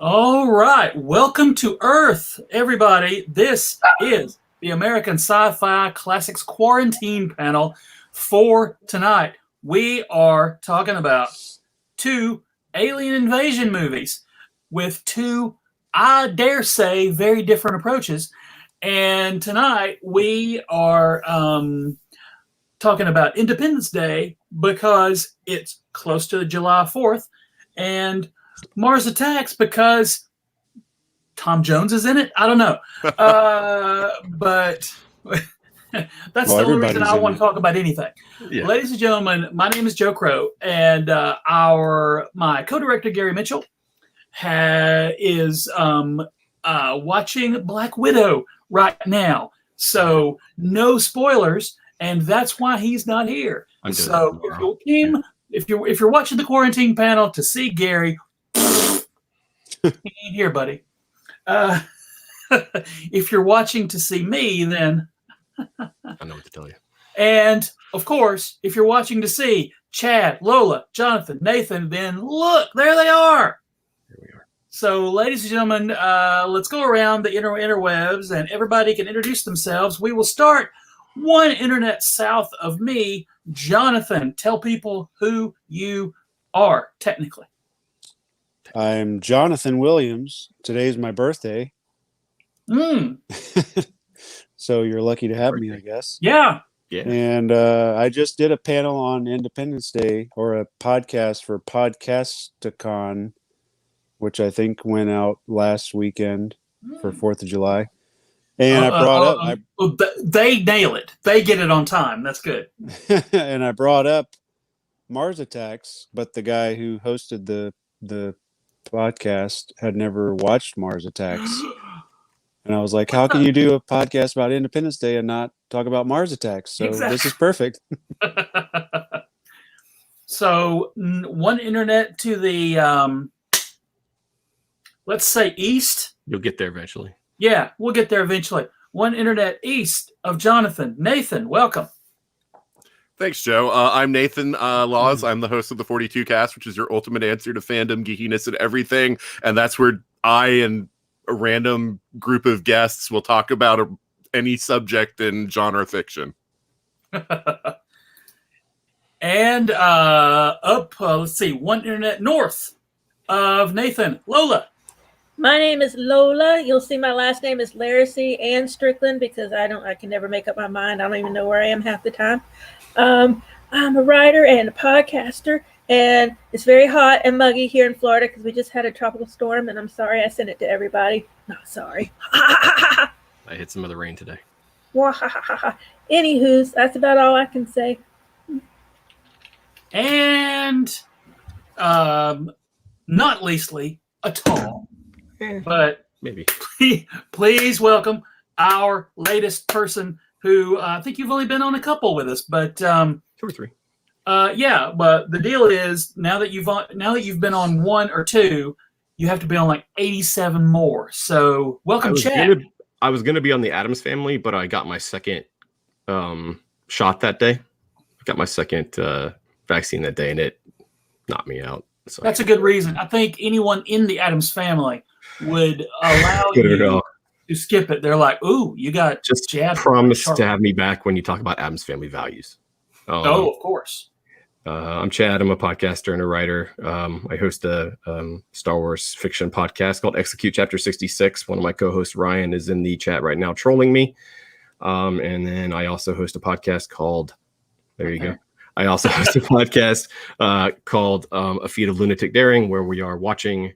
All right. Welcome to Earth, everybody. This is the American Sci-Fi Classics Quarantine Panel for tonight. We are talking about two alien invasion movies with two, I dare say, very different approaches. And tonight we are talking about Independence Day because it's close to July 4th and Mars Attacks because Tom Jones is in it. I don't know. But that's the only reason I want to talk about anything. Yeah. Ladies and gentlemen, my name is Joe Crowe, and my co-director, Gary Mitchell, is watching Black Widow right now. So no spoilers, and that's why he's not here. So if you're watching the quarantine panel to see Gary, he ain't here, buddy. If you're watching to see me, then I know what to tell you. And of course, if you're watching to see Chad, Lola, Jonathan, Nathan, then look, there they are. Here we are. So, ladies and gentlemen, let's go around the interwebs, and everybody can introduce themselves. We will start one internet south of me. Jonathan, tell people who you are, technically. I'm Jonathan Williams. Today's my birthday. So you're lucky to have me, I guess. Yeah. And I just did a panel on Independence Day, or a podcast for Podcasticon, which I think went out last weekend for 4th of July. And I brought up... they nail it. They get it on time. That's good. And I brought up Mars Attacks, but the guy who hosted the podcast had never watched Mars Attacks. And I was like, how can you do a podcast about Independence Day and not talk about Mars Attacks? So exactly. This is perfect. So one internet to the, let's say east. You'll get there eventually. Yeah, we'll get there eventually. One internet east of Jonathan. Nathan, welcome. Thanks, Joe. I'm Nathan Laws. I'm the host of the 42 Cast, which is your ultimate answer to fandom, geekiness, and everything. And that's where I and a random group of guests will talk about any subject in genre fiction. And let's see, one internet north of Nathan, Lola. My name is Lola. You'll see my last name is Lariscy and Strickland because I can never make up my mind. I don't even know where I am half the time. I'm a writer and a podcaster, and it's very hot and muggy here in Florida because we just had a tropical storm, and I'm sorry I sent it to everybody. Not sorry. I hit some of the rain today. Anywho's, that's about all I can say. And not leastly at all, but maybe please welcome our latest person who I think you've only been on a couple with us, but 2 or 3. Yeah, but the deal is now that you've been on 1 or 2, you have to be on like 87 more. So welcome, Chad. I was gonna be on the Addams Family, but I got my second shot that day. I got my second vaccine that day, and it knocked me out. So that's a good reason. I think anyone in the Addams Family would allow you to skip it. They're like, "Ooh, you got just Chad." Promise to have me back when you talk about Addams Family values. Of course. I'm Chad. I'm a podcaster and a writer. I host a Star Wars fiction podcast called Execute Chapter 66. One of my co-hosts, Ryan, is in the chat right now trolling me. And then I also host a podcast called, there you go. I also host a podcast called A Feat of Lunatic Daring, where we are watching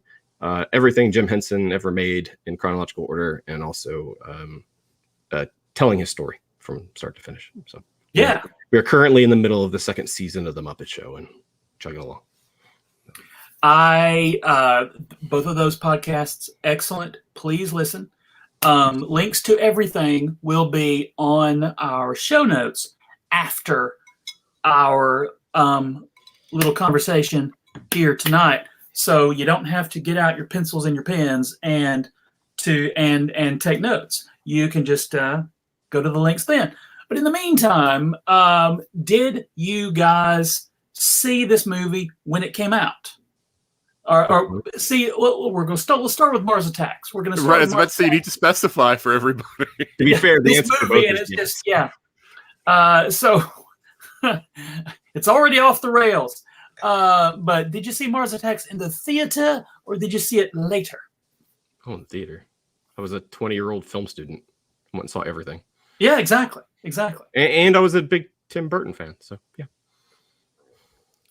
everything Jim Henson ever made in chronological order, and also telling his story from start to finish. So yeah. We are currently in the middle of the second season of The Muppet Show and chugging along. Both of those podcasts, excellent. Please listen. Links to everything will be on our show notes after our little conversation here tonight. So you don't have to get out your pencils and your pens and take notes. You can just go to the links then. But in the meantime, did you guys see this movie when it came out? Or see, we're going to start. We'll start with Mars Attacks. We're going to start. Right, I with was about to say you need to specify for everybody. To be fair, the this answer for movie, both and is it's yes. just so it's already off the rails. But did you see Mars Attacks in the theater, or did you see it later? Oh, in theater. I was a 20-year-old film student. Went and saw everything. Yeah, exactly. And I was a big Tim Burton fan. So yeah.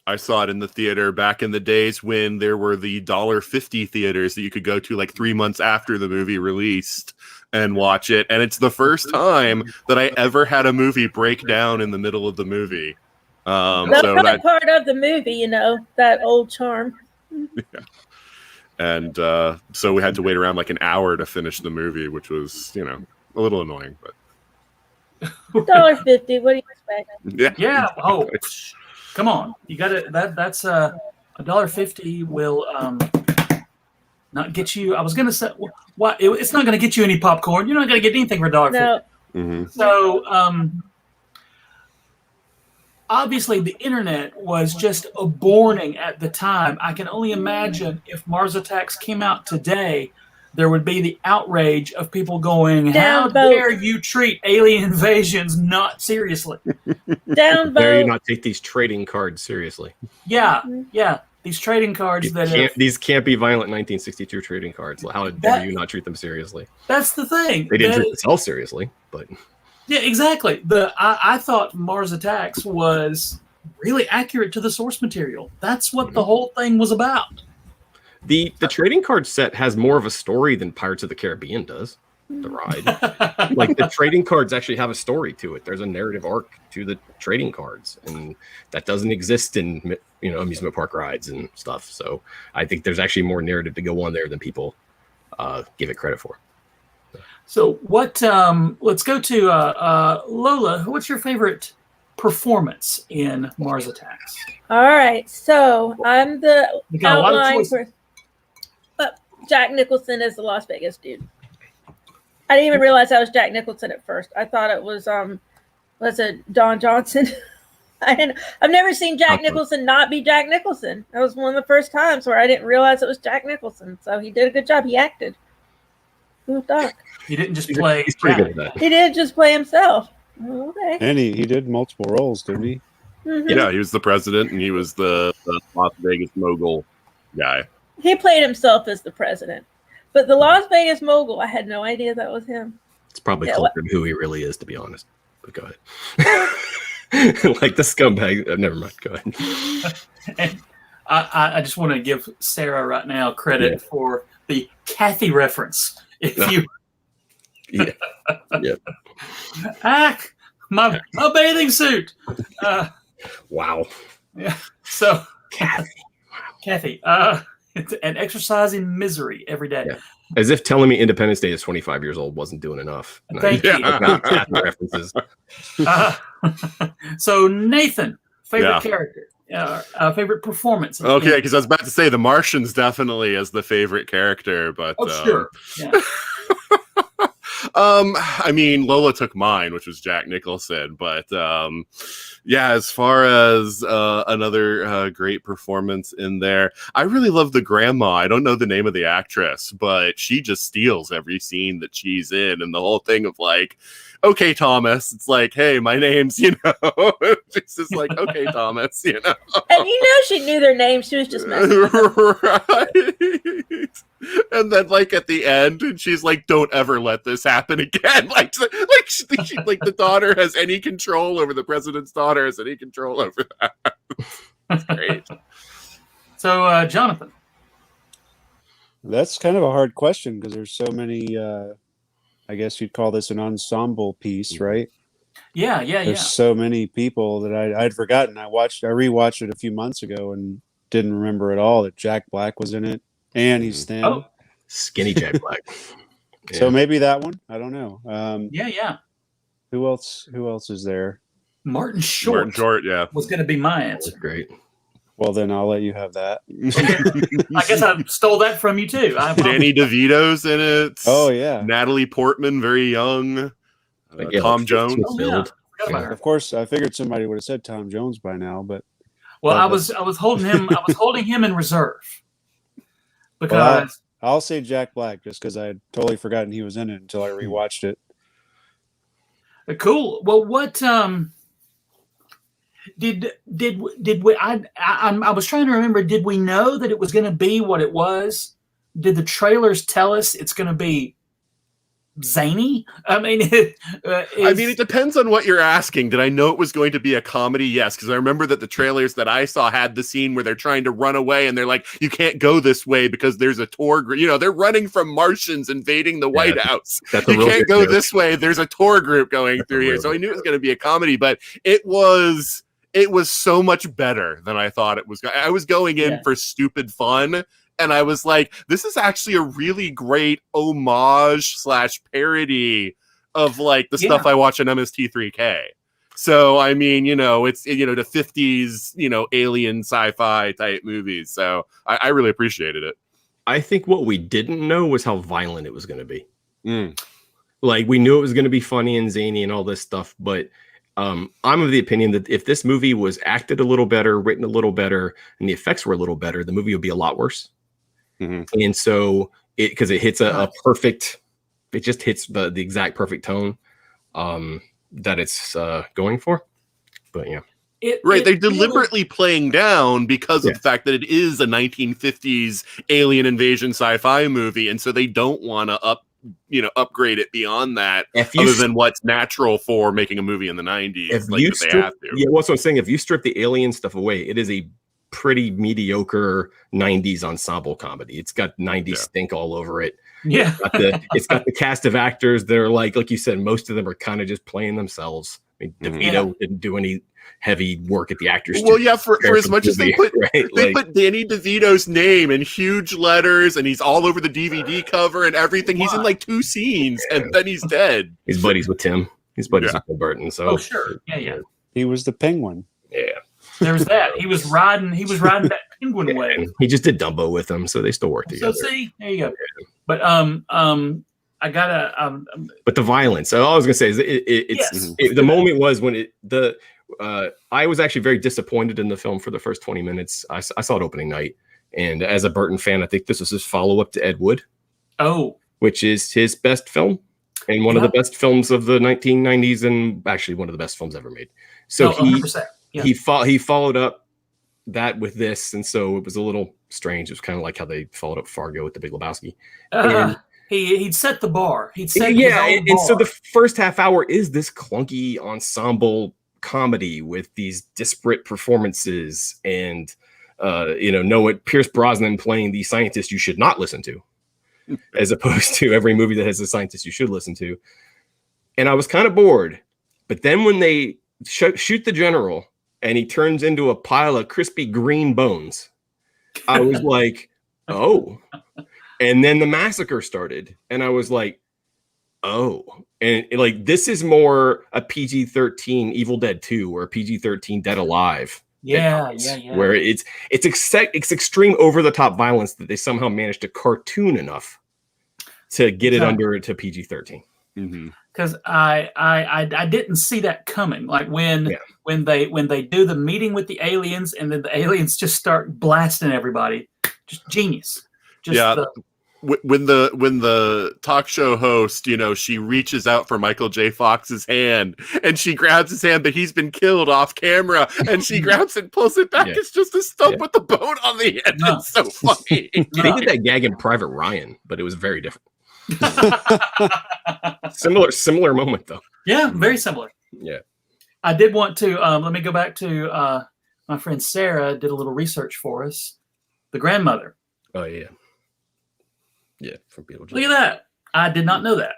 I saw it in the theater back in the days when there were the $1.50 theaters that you could go to like 3 months after the movie released and watch it. And it's the first time that I ever had a movie break down in the middle of the movie. That's So probably that, part of the movie, you know, that old charm. yeah. And so we had to wait around like an hour to finish the movie, which was, you know, a little annoying, but $1.50. What do you expect? Yeah. Oh, come on. You got it. That's $1.50 will not get you. I was gonna say, what? It's not gonna get you any popcorn. You're not gonna get anything for $1.50. No. mm-hmm. So obviously the internet was just aborting at the time. I can only imagine if Mars Attacks came out today, there would be the outrage of people going, "How dare you treat alien invasions not seriously? Down Dare you vote. not take these trading cards seriously? Yeah. These trading cards These can't be violent 1962 trading cards. How dare you not treat them seriously? That's the thing. They didn't treat themselves seriously, but yeah, exactly. I thought Mars Attacks was really accurate to the source material. That's what the whole thing was about. The trading card set has more of a story than Pirates of the Caribbean does. The ride, like the trading cards actually have a story to it. There's a narrative arc to the trading cards, and that doesn't exist in amusement park rides and stuff. So I think there's actually more narrative to go on there than people give it credit for. So what? Let's go to Lola. What's your favorite performance in Mars Attacks? All right. So I'm the You got a lot of outline choices. for Jack Nicholson as the Las Vegas dude. I didn't even realize that was Jack Nicholson at first. I thought it was it Don Johnson? I've never seen Jack Nicholson not be Jack Nicholson. That was one of the first times where I didn't realize it was Jack Nicholson. So he did a good job. He acted. Who thought? He didn't just play. He's pretty good at that. He didn't just play himself. Okay. And he did multiple roles, didn't he? Mhm. Yeah, he was the president and he was the Las Vegas mogul guy. He played himself as the president. But the Las Vegas mogul, I had no idea that was him. It's probably closer to who he really is, to be honest. But go ahead. Like the scumbag. Never mind. Go ahead. And I just want to give Sarah right now credit for the Kathy reference. If you, my bathing suit. Wow. Yeah. So Kathy. And exercise in misery every day. Yeah. As if telling me Independence Day is 25 years old wasn't doing enough. Thank you. Kathy references. So Nathan, favorite character, favorite performance. Okay, because I was about to say The Martian's definitely as the favorite character, but sure. Yeah. I mean, Lola took mine, which was Jack Nicholson, but as far as another great performance in there, I really love the grandma. I don't know the name of the actress, but she just steals every scene that she's in, and the whole thing of like, okay, Thomas, it's like, hey, my name's, she's just like, okay, Thomas, And she knew their names. She was just messing with them. Right. And then, like, at the end, and she's like, "Don't ever let this happen again." Like the daughter has any control over the president's daughter has any control over that. That's great. So, Jonathan, That's kind of a hard question because there's so many. I guess you'd call this an ensemble piece, right? Yeah. There's so many people that I'd forgotten. I rewatched it a few months ago and didn't remember at all that Jack Black was in it, and he's thin. Oh. Skinny Jack Black. So maybe that one. I don't know. Yeah. Who else is there? Martin Short. Was going to be my answer. That's great. Well, then I'll let you have that. I guess I stole that from you too. Danny DeVito's in it. Oh yeah. Natalie Portman, very young. Tom Jones. Of course, I figured somebody would have said Tom Jones by now, but I was holding him. I was holding him in reserve. because I'll say Jack Black just because I had totally forgotten he was in it until I rewatched it. cool. Well, what did we? I was trying to remember. Did we know that it was going to be what it was? Did the trailers tell us it's going to be zany? I mean, it depends on what you're asking. Did I know it was going to be a comedy? Yes, because I remember that the trailers that I saw had the scene where they're trying to run away and they're like, you can't go this way because there's a tour group. You know, they're running from Martians invading the White House. You can't go this way. There's a tour group going through here. So I knew it was going to be a comedy, but it was so much better than I thought it was. I was going in for stupid fun. And I was like, this is actually a really great homage / parody of like the stuff I watch on MST3K. So, I mean, you know, it's, you know, the 50s, you know, alien sci-fi type movies. So I really appreciated it. I think what we didn't know was how violent it was going to be. Like, we knew it was going to be funny and zany and all this stuff, but I'm of the opinion that if this movie was acted a little better, written a little better, and the effects were a little better, the movie would be a lot worse. And so because it hits a perfect, it just hits the exact perfect tone that it's going for. But yeah. They're deliberately playing down because of the fact that it is a 1950s alien invasion sci-fi movie. And so they don't want to upgrade it beyond that, other than what's natural for making a movie in the 90s. What's what I'm saying, if you strip the alien stuff away, it is a pretty mediocre 90s ensemble comedy. It's got 90s stink all over it. Yeah. It's got the cast of actors that are like you said, most of them are kind of just playing themselves. I mean, DeVito didn't do any heavy work at the actors. Well, for as much as they put Danny DeVito's name in huge letters, and he's all over the DVD cover and everything. He's in like 2 scenes, and then he's dead. He's buddies with Tim. He's buddies with Tim Burton. So sure, yeah. He was the penguin. Yeah. There's that. He was riding that penguin wave. He just did Dumbo with them, so they still work together. So see, there you go. But I gotta but the violence. All I was gonna say is the moment was when I was actually very disappointed in the film for the first 20 minutes. I saw it opening night, and as a Burton fan, I think this was his follow-up to Ed Wood. Which is his best film and one of the best films of the 1990s, and actually one of the best films ever made. So 100%. He followed up that with this, and so it was a little strange. It was kind of like how they followed up Fargo with The Big Lebowski. He'd set the bar. And so the first half hour is this clunky ensemble comedy with these disparate performances, and Pierce Brosnan playing the scientist you should not listen to, as opposed to every movie that has a scientist you should listen to. And I was kind of bored, but then when they shoot the general and he turns into a pile of crispy green bones, I was like, oh. And then the massacre started, and I was like, oh. And like, this is more a PG-13 Evil Dead 2 or a PG-13 Dead Alive. Yeah. Where it's extreme over-the-top violence that they somehow managed to cartoon enough to get it under to PG-13. Because I didn't see that coming. Like when they do the meeting with the aliens, and then the aliens just start blasting everybody. Just genius. When the talk show host, she reaches out for Michael J. Fox's hand, and she grabs his hand, but he's been killed off camera, and she grabs it, pulls it back. It's just a stump with the bone on the end. It's so funny. They did that gag in Private Ryan, but it was very different. Similar moment though. Yeah, very similar. Yeah. I did want to let me go back to my friend Sarah did a little research for us. The grandmother. Oh yeah. Yeah, from Beetlejuice. Look at that. I did not know that.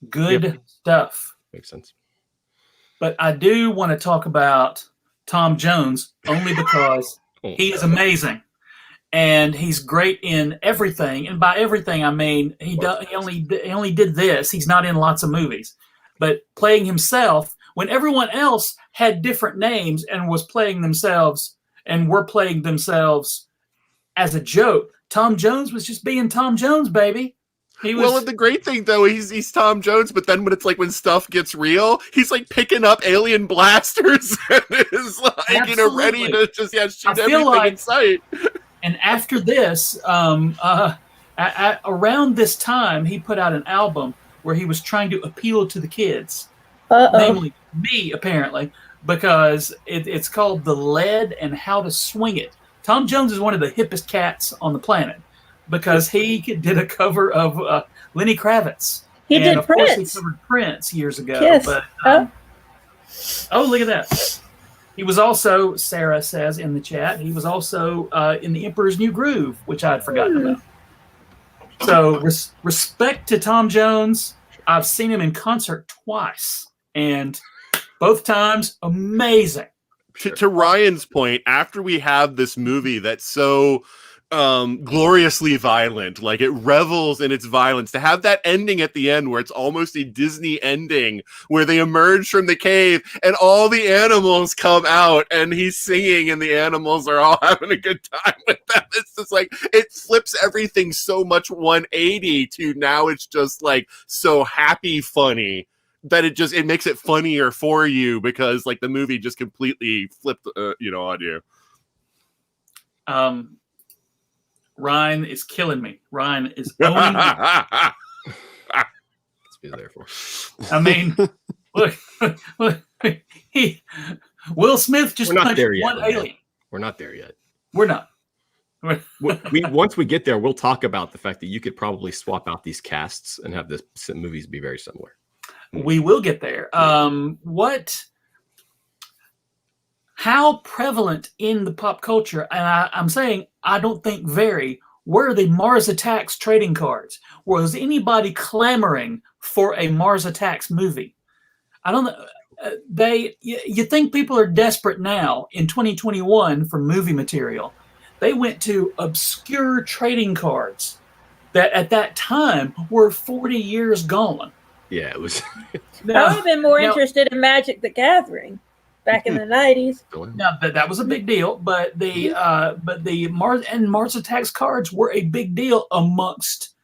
Good stuff. Makes sense. But I do want to talk about Tom Jones only because he is amazing. And he's great in everything. And by everything, I mean he only did this. He's not in lots of movies. But playing himself, when everyone else had different names and was playing themselves and were playing themselves as a joke, Tom Jones was just being Tom Jones, baby. Well, and the great thing though, he's Tom Jones, but then when it's like when stuff gets real, he's like picking up alien blasters and is like ready to just shoot everything in sight. And after this, around this time, he put out an album where he was trying to appeal to the kids, namely me, apparently, because it's called The Lead and How to Swing It. Tom Jones is one of the hippest cats on the planet because he did a cover of Lenny Kravitz. He did of Prince. course, he covered Prince years ago. Yes. But, oh, look at that. He was also, Sarah says in the chat, he was also in The Emperor's New Groove, which I had forgotten about. So respect to Tom Jones. I've seen him in concert twice, and both times, amazing. To Ryan's point, after we have this movie that's so gloriously violent, like it revels in its violence, to have that ending at the end where it's almost a Disney ending where they emerge from the cave and all the animals come out and he's singing and the animals are all having a good time with them. It's just like, it flips everything so much 180 to now it's just like so happy funny that it makes it funnier for you because like the movie just completely flipped on you. Ryan is killing me. Ryan is owning me. Let's be there for. I mean, look, Will Smith just punched one alien. We're not there yet. We're not. Once we get there, we'll talk about the fact that you could probably swap out these casts and have the movies be very similar. We will get there. How prevalent in the pop culture, and I'm saying I don't think were the Mars Attacks trading cards? Was anybody clamoring for a Mars Attacks movie? I don't know. You think people are desperate now in 2021 for movie material. They went to obscure trading cards that at that time were 40 years gone. Yeah, it was. I would have been more interested in Magic the Gathering back in the 90s. Now that was a big deal, but the Mars Attacks cards were a big deal amongst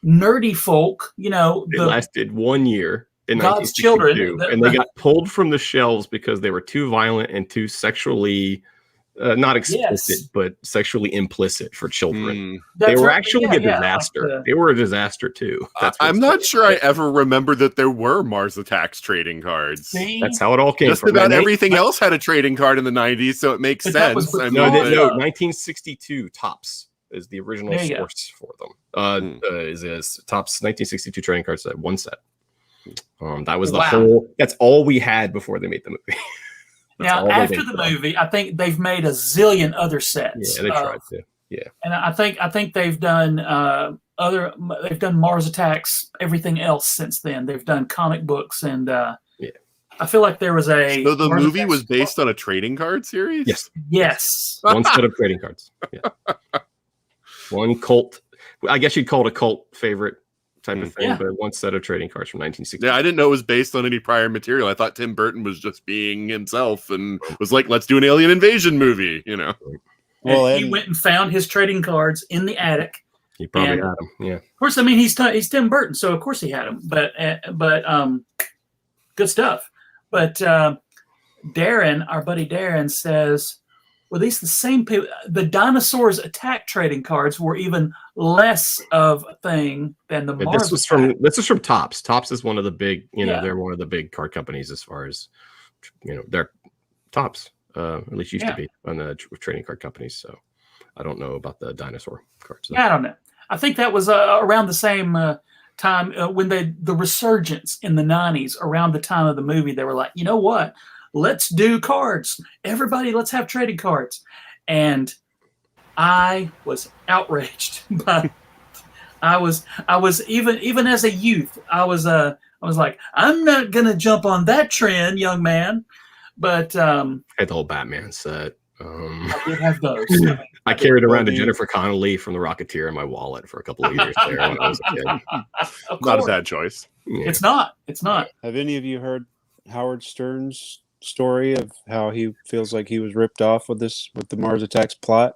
nerdy folk. They lasted 1 year in God's 1962, children, and they got pulled from the shelves because they were too violent and too sexually. Not explicit, but sexually implicit for children. They were actually a disaster. They were a disaster too. I'm not sure I ever remember that there were Mars Attacks trading cards. That's how it all came Just from. about everything else had a trading card in the 90s, so it makes sense. 1962 Topps is the original source for them. Is Topps 1962 trading cards at one set. That was the whole. That's all we had before they made the movie. Now, after the movie, I think they've made a zillion other sets. Yeah, they tried to. Yeah, and I think they've done They've done Mars Attacks, everything else since then. They've done comic books, and I feel like there was a. So the movie was based on a trading card series. Yes. One set of trading cards. Yeah. One cult. I guess you'd call it a cult favorite type of thing, but one set of trading cards from 1960. Yeah, I didn't know it was based on any prior material. I thought Tim Burton was just being himself and was like, let's do an alien invasion movie, Well, he went and found his trading cards in the attic. He probably had them, yeah. Of course, I mean, he's Tim Burton, so of course he had them, but good stuff. But Darren, our buddy Darren, says, well, these the same people. The Dinosaurs Attack trading cards were even less of a thing than the Mars. This is from Topps. Topps is one of the big, they're one of the big card companies as far as, they're Topps. At least used to be on the trading card companies. So I don't know about the dinosaur cards. I don't know. I think that was around the same time when the resurgence in the 90s, around the time of the movie. They were like, you know what? Let's do cards. Everybody, let's have trading cards. And I was outraged by. I was even as a youth. I was like, I'm not gonna jump on that trend, young man. But I had the whole Batman set. I did have those. I carried around a Jennifer Connelly from The Rocketeer in my wallet for a couple of years there when I was a kid. Not a bad choice. Yeah. It's not. Have any of you heard Howard Stern's story of how he feels like he was ripped off with the Mars Attacks plot?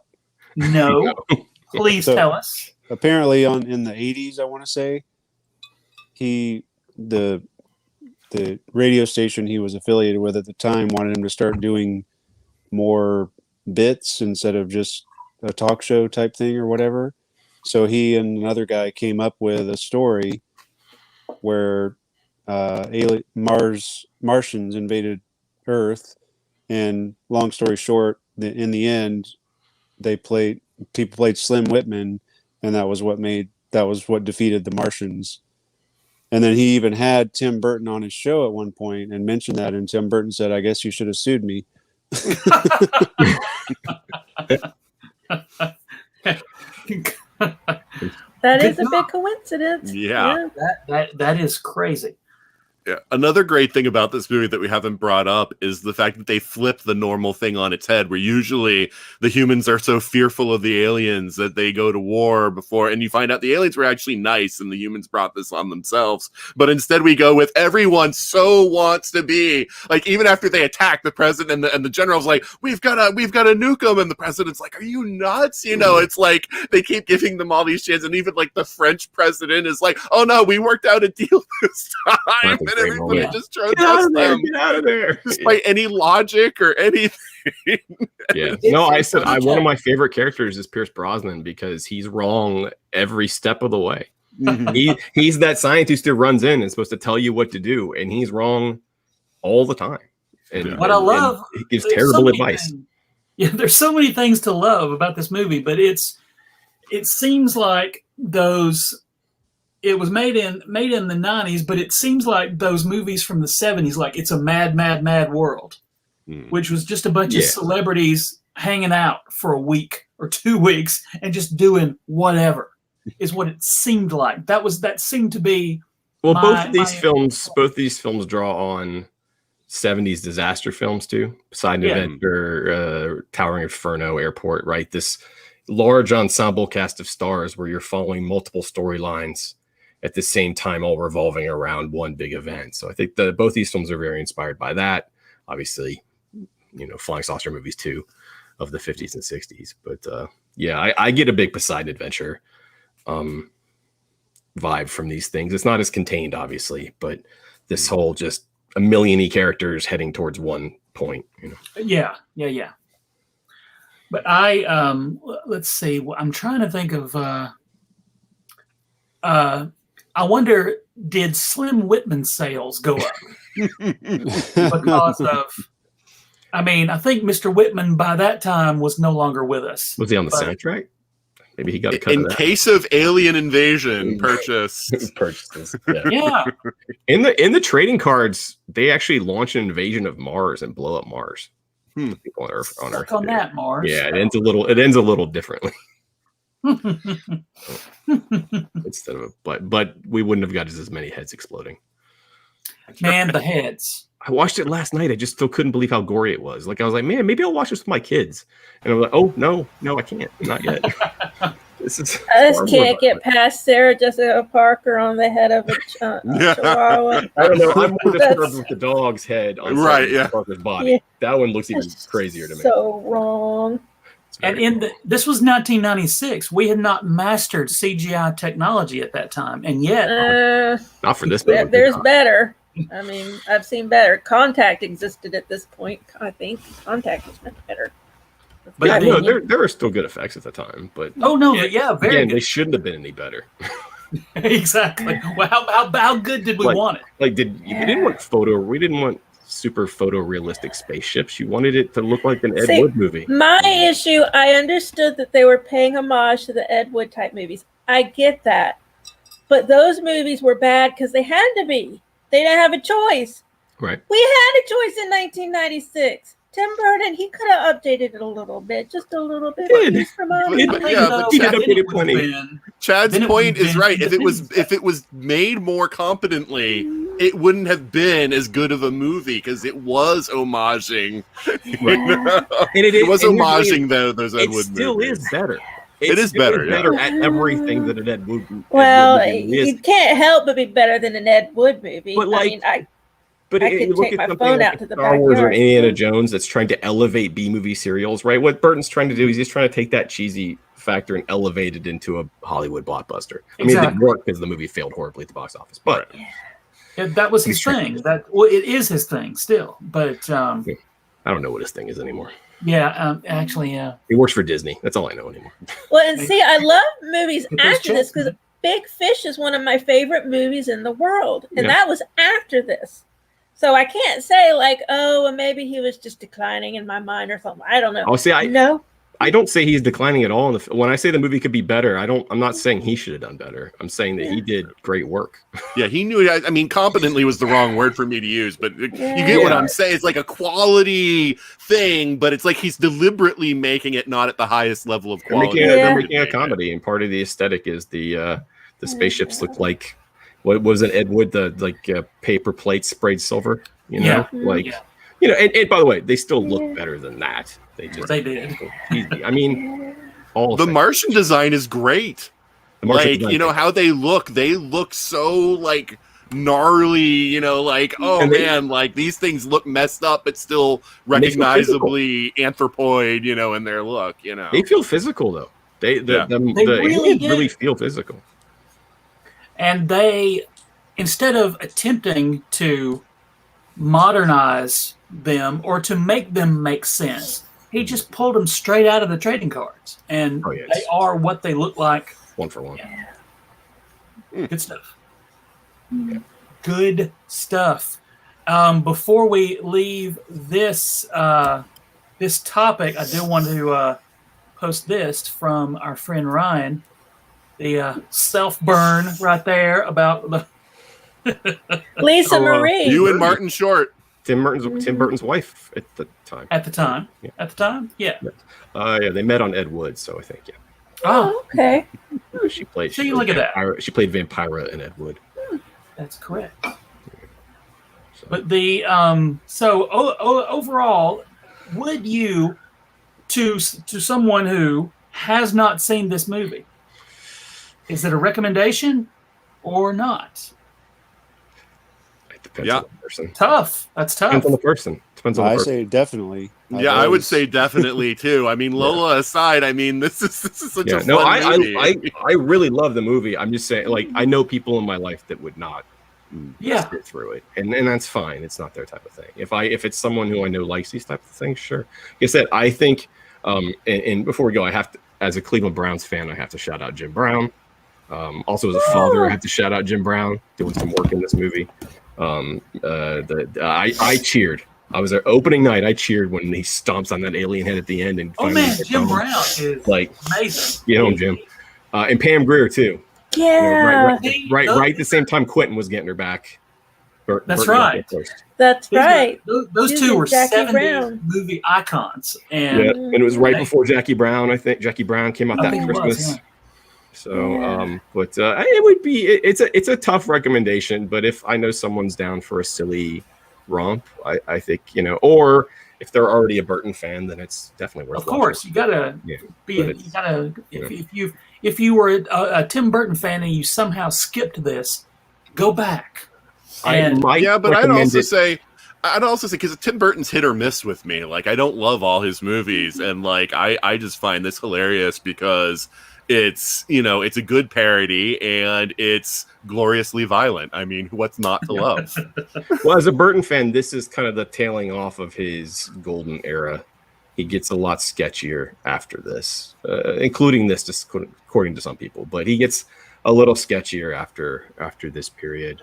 No. Please tell us. Apparently in the 80s, I want to say, the radio station he was affiliated with at the time wanted him to start doing more bits instead of just a talk show type thing or whatever. So he and another guy came up with a story where Martians invaded Earth, and long story short, in the end, people played Slim Whitman, and that was what defeated the Martians. And then he even had Tim Burton on his show at one point and mentioned that, and Tim Burton said, "I guess you should have sued me." That is a big coincidence. Yeah. That is crazy. Yeah. Another great thing about this movie that we haven't brought up is the fact that they flip the normal thing on its head, where usually the humans are so fearful of the aliens that they go to war before, and you find out the aliens were actually nice and the humans brought this on themselves. But instead we go with everyone so wants to be like, even after they attack the president and the general's like, we've got to nuke them, and the president's like, are you nuts? You know, it's like they keep giving them all these chances, and even like the French president is like, oh no, we worked out a deal this time. Everybody just trusts them. Get out of there. Despite any logic or anything. Yeah. No, I said one of my favorite characters is Pierce Brosnan because he's wrong every step of the way. He's that scientist who runs in and is supposed to tell you what to do, and he's wrong all the time. And what I love, he gives terrible advice. Yeah, there's so many things to love about this movie, but it seems like it was made in the 90s, but it seems like those movies from the 70s, like It's a Mad, Mad, Mad World, which was just a bunch of celebrities hanging out for a week or 2 weeks and just doing whatever, is what it seemed like. That seemed to be. Well, both these films draw on 70s disaster films too. Poseidon Adventure, Towering Inferno, Airport, right? This large ensemble cast of stars where you're following multiple storylines at the same time, all revolving around one big event. So I think both these films are very inspired by that. Obviously, flying saucer movies too of the 50s and 60s. But I get a big Poseidon Adventure vibe from these things. It's not as contained, obviously, but this whole just a million characters heading towards one point. Yeah. But let's see. I'm trying to think of. I wonder, did Slim Whitman sales go up because of? I mean, I think Mr. Whitman by that time was no longer with us. Was he on the soundtrack? Maybe he got a cut in of that. Case of alien invasion purchased. Purchases. Yeah. In the trading cards, they actually launch an invasion of Mars and blow up Mars. People on Earth. On that Mars. Yeah, it ends a little differently. Instead of but we wouldn't have got as many heads exploding. Man, the heads. I watched it last night. I just still couldn't believe how gory it was. Like I was like, man, maybe I'll watch this with my kids. And I was like, oh no, I can't, not yet. I just can't get past Sarah Jessica Parker on the head of a chihuahua. I don't know. I'm more disturbed with the dog's head on Parker's body. Yeah. That one looks even crazier to me. So wrong. And this was 1996. We had not mastered CGI technology at that time, and yet not for this. There's better. I mean, I've seen better. Contact existed at this point. I think Contact was much better. But yeah, there were still good effects at the time. But very again, good. They shouldn't have been any better. Exactly. Well, how good did we want it? Like, we didn't want we didn't want super photorealistic spaceships. You wanted it to look like an Ed Wood movie. My issue, I understood that they were paying homage to the Ed Wood type movies. I get that. But those movies were bad because they had to be. They didn't have a choice. Right. We had a choice in 1996. Tim Burton, he could have updated it a little bit, just a little bit. Chad's point is right. If it was made more competently, it wouldn't have been as good of a movie because it was homaging. It was homaging those Ed Wood movies. It still is better. It is better at everything that an Ed Wood movie is. You can't help but be better than an Ed Wood movie. But I could take my phone out to the Star Wars or backyard. Indiana Jones that's trying to elevate B-movie serials, right? What Burton's trying to do is he's trying to take that cheesy factor and elevate it into a Hollywood blockbuster. I mean, it didn't work because the movie failed horribly at the box office, but that was his thing. It is his thing still. But I don't know what his thing is anymore. Actually, yeah. He works for Disney. That's all I know anymore. Well, and see, I love movies Get those after this checks, because man. Big Fish is one of my favorite movies in the world, and Yeah. that was after this. So I can't say like, oh, well, maybe he was just declining in my mind or something. I don't know. I'll say No. I don't say he's declining at all. When I say the movie could be better, I'm not saying he should have done better. I'm saying that he did great work. Yeah, he knew. I mean, competently was the wrong word for me to use, but you get what Yeah. I'm saying. It's like a quality thing, but it's like he's deliberately making it not at the highest level of quality. They're making a comedy, and part of the aesthetic is the spaceships look like what was it, Ed Wood, the paper plates sprayed silver. You know, and by the way, they still look better than that. They did. Easy. I mean, all The Martian design is great. The Martian Like, design you know, how they look so like gnarly, you know, like, oh And they- man, like these things look messed up, but still recognizably anthropoid, you know, in their look, you know. They feel physical though. The really aliens do. really feel physical. And they, instead of attempting to modernize them or to make them make sense, he just pulled them straight out of the trading cards, and they are what they look like. One for one. Good stuff. Good stuff. Before we leave this this topic, I do want to post this from our friend Ryan. The self burn right there about the Lisa Marie. You and Martin Short. Tim Burton's wife at the time. At the time. Yeah. At the time? Yeah. They met on Ed Wood, so I think, yeah. Oh, okay. She played. So you look at that. She played Vampira in Ed Wood. That's correct. But the overall, would you, to someone who has not seen this movie, is it a recommendation or not? It depends on the person. Tough. That's tough. Depends on the person. Depends on the I person. say definitely. Yeah, I would say definitely too. I mean, Lola aside, I mean, this is such a fun movie. I really love the movie. I'm just saying, like, I know people in my life that would not sit through it, and that's fine. It's not their type of thing. If it's someone who I know likes these type of things, sure. Like I said, I think, and before we go, I have to, as a Cleveland Browns fan, I have to shout out Jim Brown. Also, as a father, I have to shout out Jim Brown doing some work in this movie. I cheered. I was there opening night. I cheered when he stomps on that alien head at the end. And Jim Brown is like amazing. Get home, Jim. And Pam Grier too. Yeah. Right at the same time Quentin was getting her back. That's right. That's right. Those two were Jackie 70s Brown. movie icons. And and it was right before Jackie Brown. I think Jackie Brown came out that Christmas. So, but it would be. It's a tough recommendation. But if I know someone's down for a silly romp, I think, you know, or if they're already a Burton fan, then it's definitely worth. Of course, watching. you gotta be. You gotta if you were a Tim Burton fan and you somehow skipped this, go back. But I'd also say because Tim Burton's hit or miss with me. Like, I don't love all his movies, and like I just find this hilarious because it's, you know, it's a good parody and it's gloriously violent. I mean, what's not to love? Well, as a Burton fan, this is kind of the tailing off of his golden era. He gets a lot sketchier after this, including this, just according to some people. But he gets a little sketchier after this period.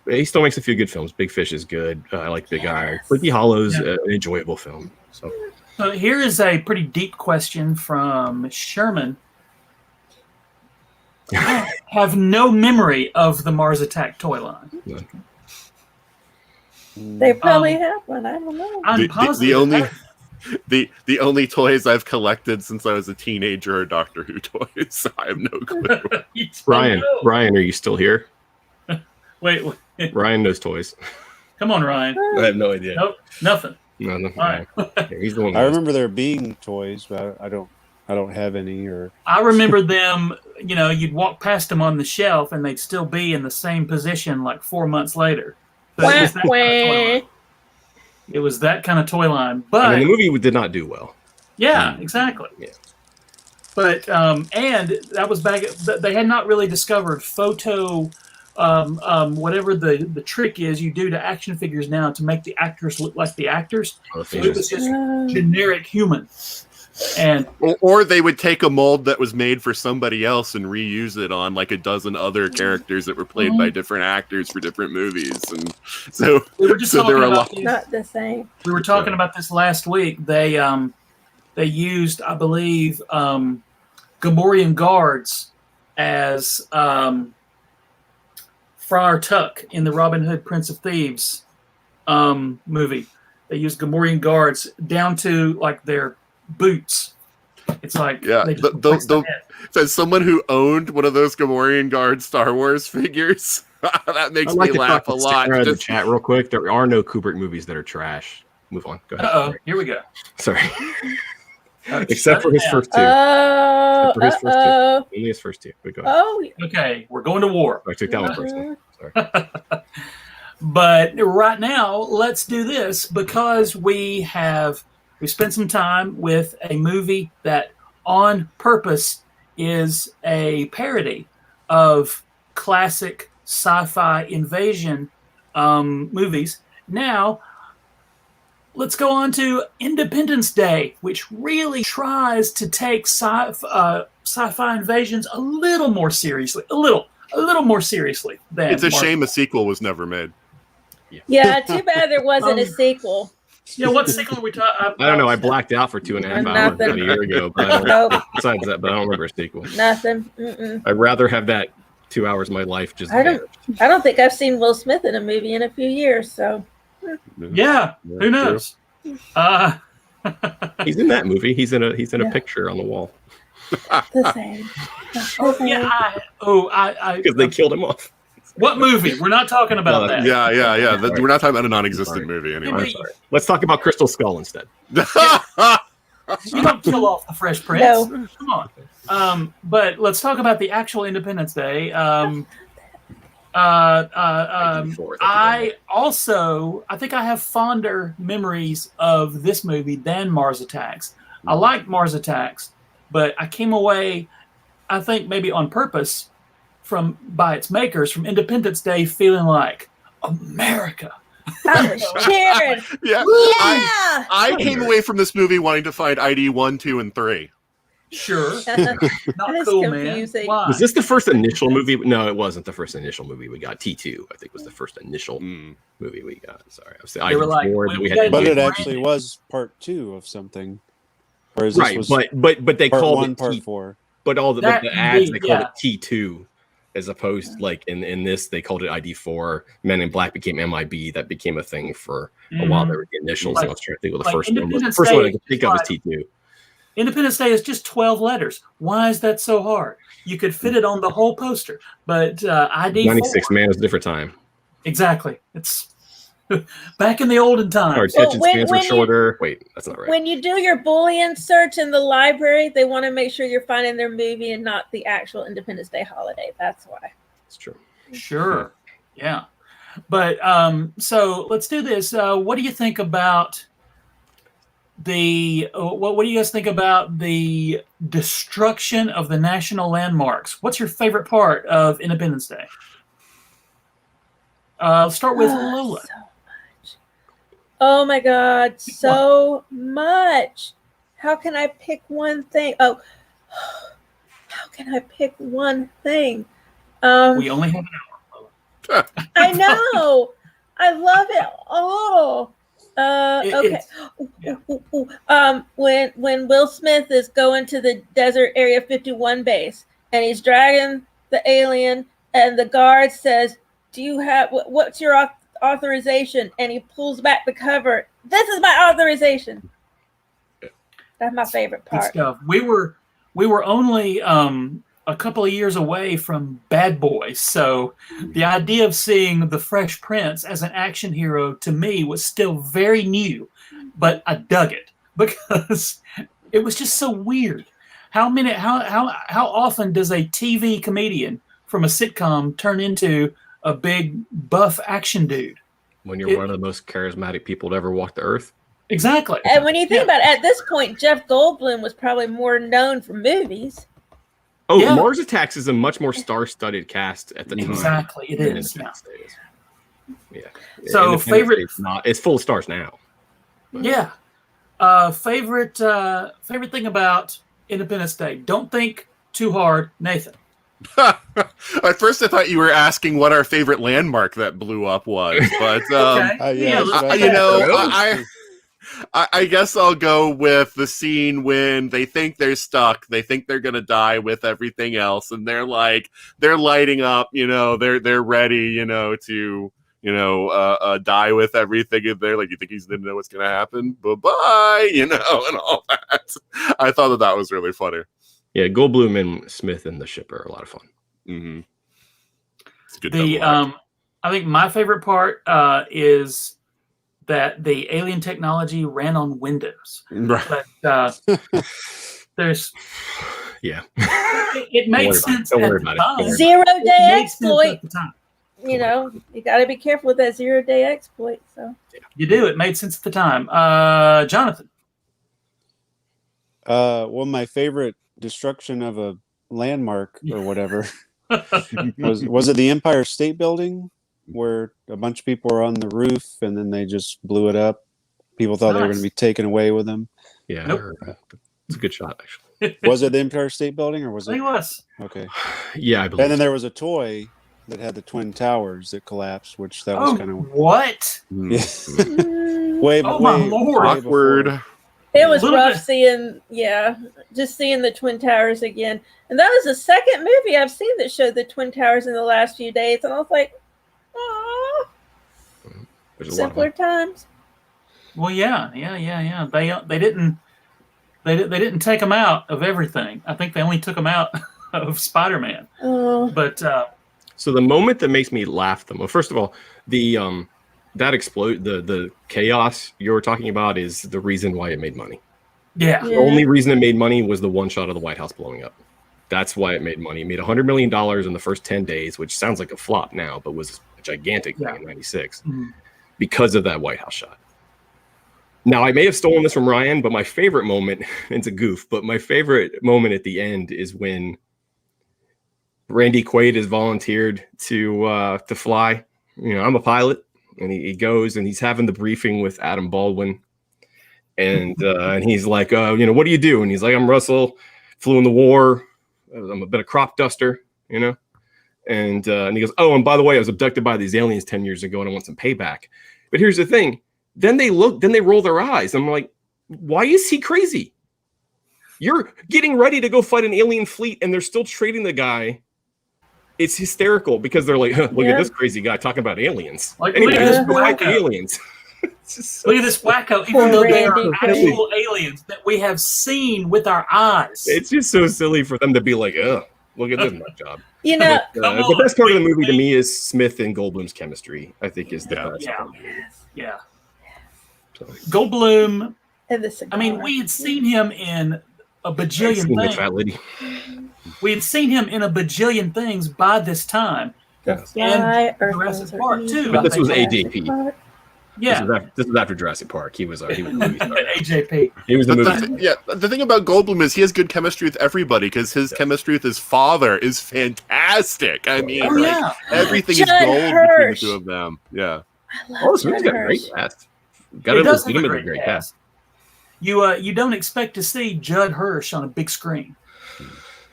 He still makes a few good films. Big Fish is good. I like Big Eye. Sleepy Hollow's an enjoyable film. So here is a pretty deep question from Sherman. I have no memory of the Mars Attack toy line. They probably have one. I don't know. I'm positive. The only toys I've collected since I was a teenager are Doctor Who toys. I have no clue. Ryan, are you still here? Wait. Ryan knows toys. Come on, Ryan. I have no idea. Nope, nothing. No. All right. He's the one. I remember there being toys, but I don't have any. Or I remember them. You know, you'd walk past them on the shelf, and they'd still be in the same position like 4 months later. So it was that kind of toy line. But I mean, the movie did not do well. Yeah, exactly. Yeah. But and that was back. They had not really discovered photo whatever the trick is you do to action figures now to make the actors look like the actors. So it was just generic human. And or they would take a mold that was made for somebody else and reuse it on like a dozen other characters that were played by different actors for different movies, and so we were just there were a lot. Not the same. We were talking about this last week. They used, I believe, Gamorrean guards as Friar Tuck in the Robin Hood Prince of Thieves movie. They used Gamorrean guards down to like their boots. It's like as someone who owned one of those Gamorrean guard Star Wars figures, that makes me laugh a lot. In the chat real quick, there are no Kubrick movies that are trash. Move on. Go ahead. Here we go. Sorry. Except for his first two. Only his first two. But go ahead. Okay, we're going to war. I took that one first. Sorry. But right now, let's do this because we spent some time with a movie that on purpose is a parody of classic sci-fi invasion movies. Now, let's go on to Independence Day, which really tries to take sci-fi invasions a little more seriously. A little more seriously than It's a shame a sequel was never made. Yeah, too bad there wasn't a sequel. What sequel are we talking about? I don't know. I blacked out for 2.5 hours about a year ago. But besides that, but I don't remember a sequel. Nothing. I'd rather have that 2 hours of my life just. I don't think I've seen Will Smith in a movie in a few years. So. Yeah, who knows? He's in that movie. He's in a picture on the wall. The same. Because they killed him off. What movie? We're not talking about that. Yeah. We're not talking about a non-existent movie anyway. I'm sorry. Let's talk about Crystal Skull instead. You don't kill off the Fresh Prince. No. Come on. But let's talk about the actual Independence Day. I think I have fonder memories of this movie than Mars Attacks. I liked Mars Attacks, but I came away, I think maybe on purpose, by its makers, from Independence Day feeling like America. I was cheering. Yeah. I came away from this movie wanting to find ID 1, 2, and 3. Sure. Not cool, confusing. Man. Why? Was this the first initial movie? No, it wasn't the first initial movie we got. T2, I think, was the first initial movie we got. Sorry. I was saying, but it actually was part 2 of something. Whereas right, this was but they part called 1, it part 4. But all the ads, they called it T2. As opposed, like in this, they called it ID4. Men in Black became MIB. That became a thing for a while. They were the initials. I was trying to think of the first one. The first one I could think of is T2. Independence Day is just 12 letters. Why is that so hard? You could fit it on the whole poster. But ID4. 96, man, it was a different time. Exactly. It's back in the olden times. Our attention spans were shorter. Wait, that's not right. When you do your Boolean search in the library, they want to make sure you're finding their movie and not the actual Independence Day holiday. That's why. It's true. Sure. Yeah. But so let's do this. What do you think about what do you guys think about the destruction of the national landmarks? What's your favorite part of Independence Day? Let's start with Lola. So much. Oh my God, so much. How can I pick one thing? Oh, how can I pick one thing? We only have an hour, Lola. I know. I love it all. Okay. When Will Smith is going to the Desert Area 51 base and he's dragging the alien and the guard says, "Do you have what's your authorization?" And he pulls back the cover. "This is my authorization." That's my favorite part. We were only a couple of years away from Bad Boys, so the idea of seeing the Fresh Prince as an action hero to me was still very new, but I dug it because it was just so weird. How often does a TV comedian from a sitcom turn into a big buff action dude? When you're one of the most charismatic people to ever walk the earth. Exactly. And when you think about it, at this point, Jeff Goldblum was probably more known for movies. Oh, Yeah. Mars Attacks is a much more star-studded cast at the time. Exactly, it than is. Yeah. Independence Day is. Yeah. So, Independence favorite- Day is not. It's full of stars now. Yeah. Favorite thing about Independence Day. Don't think too hard, Nathan. At first, I thought you were asking what our favorite landmark that blew up was, but Okay. Yeah, let's that's do right. that. I guess I'll go with the scene when they think they're stuck, they think they're gonna die with everything else, and they're lighting up, they're ready, to die with everything, and they're like, you think he's gonna know what's gonna happen? Bye-bye, and all that. I thought that was really funny. Yeah, Goldblum and Smith and the ship are a lot of fun. Mm-hmm. It's a good The double act. I think my favorite part is that the alien technology ran on Windows. Right. But there's Yeah. it made sense Don't at worry the about it. Don't time. worry Zero It day made sense exploit. at the time. You got to be careful with that 0 day exploit. So You do. It made sense at the time. Jonathan. Well, my favorite destruction of a landmark or whatever was it the Empire State Building, where a bunch of people were on the roof and then they just blew it up. People thought they were going to be taken away with them. Yeah, Nope. I heard that. It's a good shot, actually. Was it the Empire State Building or was I it? think it was. Okay. Yeah, I believe. And then there was a toy that had the Twin Towers that collapsed, which that was Oh, kind of what? yeah. mm, way. Oh, my way, Lord. way Awkward. before. it was Little rough bit. just seeing the Twin Towers again. And that was the second movie I've seen that showed the Twin Towers in the last few days. And I was like, oh, There's a lot of simpler times. Well, yeah. They didn't take them out of everything. I think they only took them out of Spider-Man. Oh, But So the moment that makes me laugh the most, first of all, the chaos you're talking about is the reason why it made money. yeah. The only reason it made money was the one shot of the White House blowing up. That's why it made money. It made $100 million in the first 10 days, which sounds like a flop now, but was a gigantic thing in '96 Mhm. because of that White House shot. Now, I may have stolen this from Ryan, but my favorite moment, it's a goof, but my favorite moment at the end is when Randy Quaid is volunteered to fly. I'm a pilot, and he goes and he's having the briefing with Adam Baldwin, and he's like, what do you do? And he's like, I'm Russell, flew in the war, I'm a bit of crop duster, and he goes, oh, and by the way, I was abducted by these aliens 10 years ago, and I want some payback. But here's the thing. Then they roll their eyes. I'm like, why is he crazy? You're getting ready to go fight an alien fleet, and they're still trading the guy. It's hysterical because they're like, look at this crazy guy talking about aliens. Like, Anyway, look at this let's fight the wacko. aliens. It's just so Look at this wacko, Poor even though they are Randy actual aliens that we have seen with our eyes. It's just so silly for them to be like, ugh, look at this nut job. you know, But, Come the on, best part of the movie to wait. me is Smith and Goldblum's chemistry. I think is the best. Yeah. part of the movie. Yeah. So, Goldblum, and the cigar. I mean, we had seen him in a I've bajillion seen the things. fat lady. We had seen him in a bajillion things by this time. Yes. Fly, Earth Jurassic Ones are Park, easy. too. But this was Jurassic AJP. Park. Yeah. This was after Jurassic Park. He was a movie star. AJP. He was the But movie. the thing about Goldblum is he has good chemistry with everybody because his chemistry with his father is fantastic. I mean, Oh, yeah. everything Judd is gold between the Hirsch. two of them. Yeah. I love Oh, this movie's Judd got a great Hirsch. cast. Got It a does have a legitimately great great cast. cast. You don't expect to see Judd Hirsch on a big screen.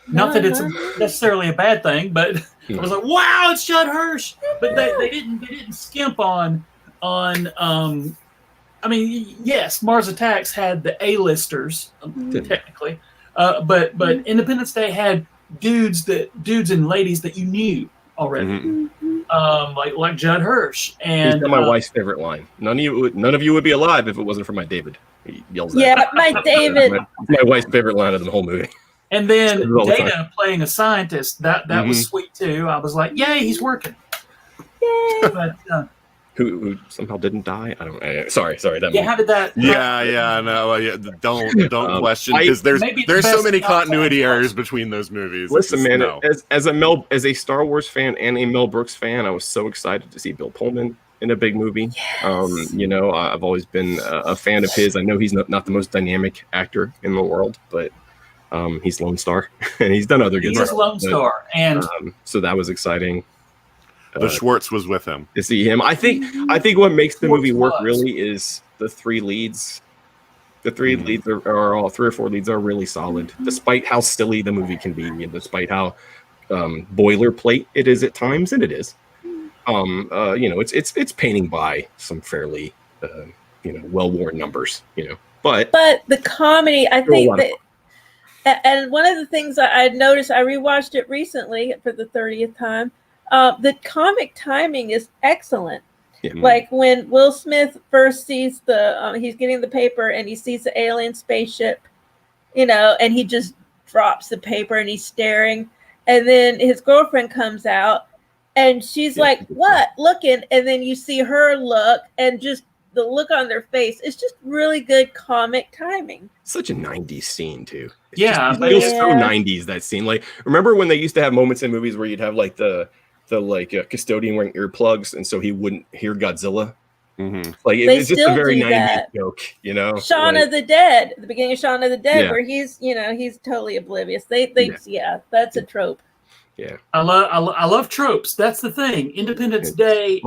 Not that it's necessarily a bad thing, but I was like, wow, it's Judd Hirsch. But they didn't skimp on I mean, yes, Mars Attacks had the A-listers, technically. But Independence Day had dudes and ladies that you knew already. Mhm. Like Judd Hirsch. He's And got my wife's favorite line. None of you would be alive if it wasn't for my David. He yells that. Yeah, my David. My wife's favorite line of the whole movie. And then Says it all the Data playing a scientist, that was sweet too. I was like, yay, he's working. Yay. But Who somehow didn't die. I don't. Sorry. That yeah, how did that? Don't question because there's maybe the so best many not continuity playing errors between those movies. Listen, It's man. just, no. As a Star Wars fan and a Mel Brooks fan, I was so excited to see Bill Pullman in a big movie. I've always been a fan of his. I know he's not the most dynamic actor in the world, but He's Lone Star, and he's done other good He is stuff. Lone Star, and So that was exciting. The Schwartz was with him to see him. I think what makes the movie work was. really is the three leads. The three leads are all 3 or 4 leads are really solid, despite how silly the movie can be, and despite how boilerplate it is at times, and it is. It's painting by some fairly well-worn numbers, but the comedy, I think that, and one of the things I noticed, I rewatched it recently for the 30th time. The comic timing is excellent. Yeah. Like when Will Smith first sees he's getting the paper and he sees the alien spaceship, and he just drops the paper and he's staring, and then his girlfriend comes out and she's like, "What? Looking?" And then you see her look, and just the look on their face. It's just really good comic timing. Such a 90s scene too. It feels so 90s, that scene. Like, remember when they used to have moments in movies where you'd have like the custodian wearing earplugs, and so he wouldn't hear Godzilla. Mm-hmm. Like it's just a very 90s joke, Shaun of the Dead, the beginning of Shaun of the Dead, where he's totally oblivious. That's a trope. Yeah, I love tropes. That's the thing. Independence Day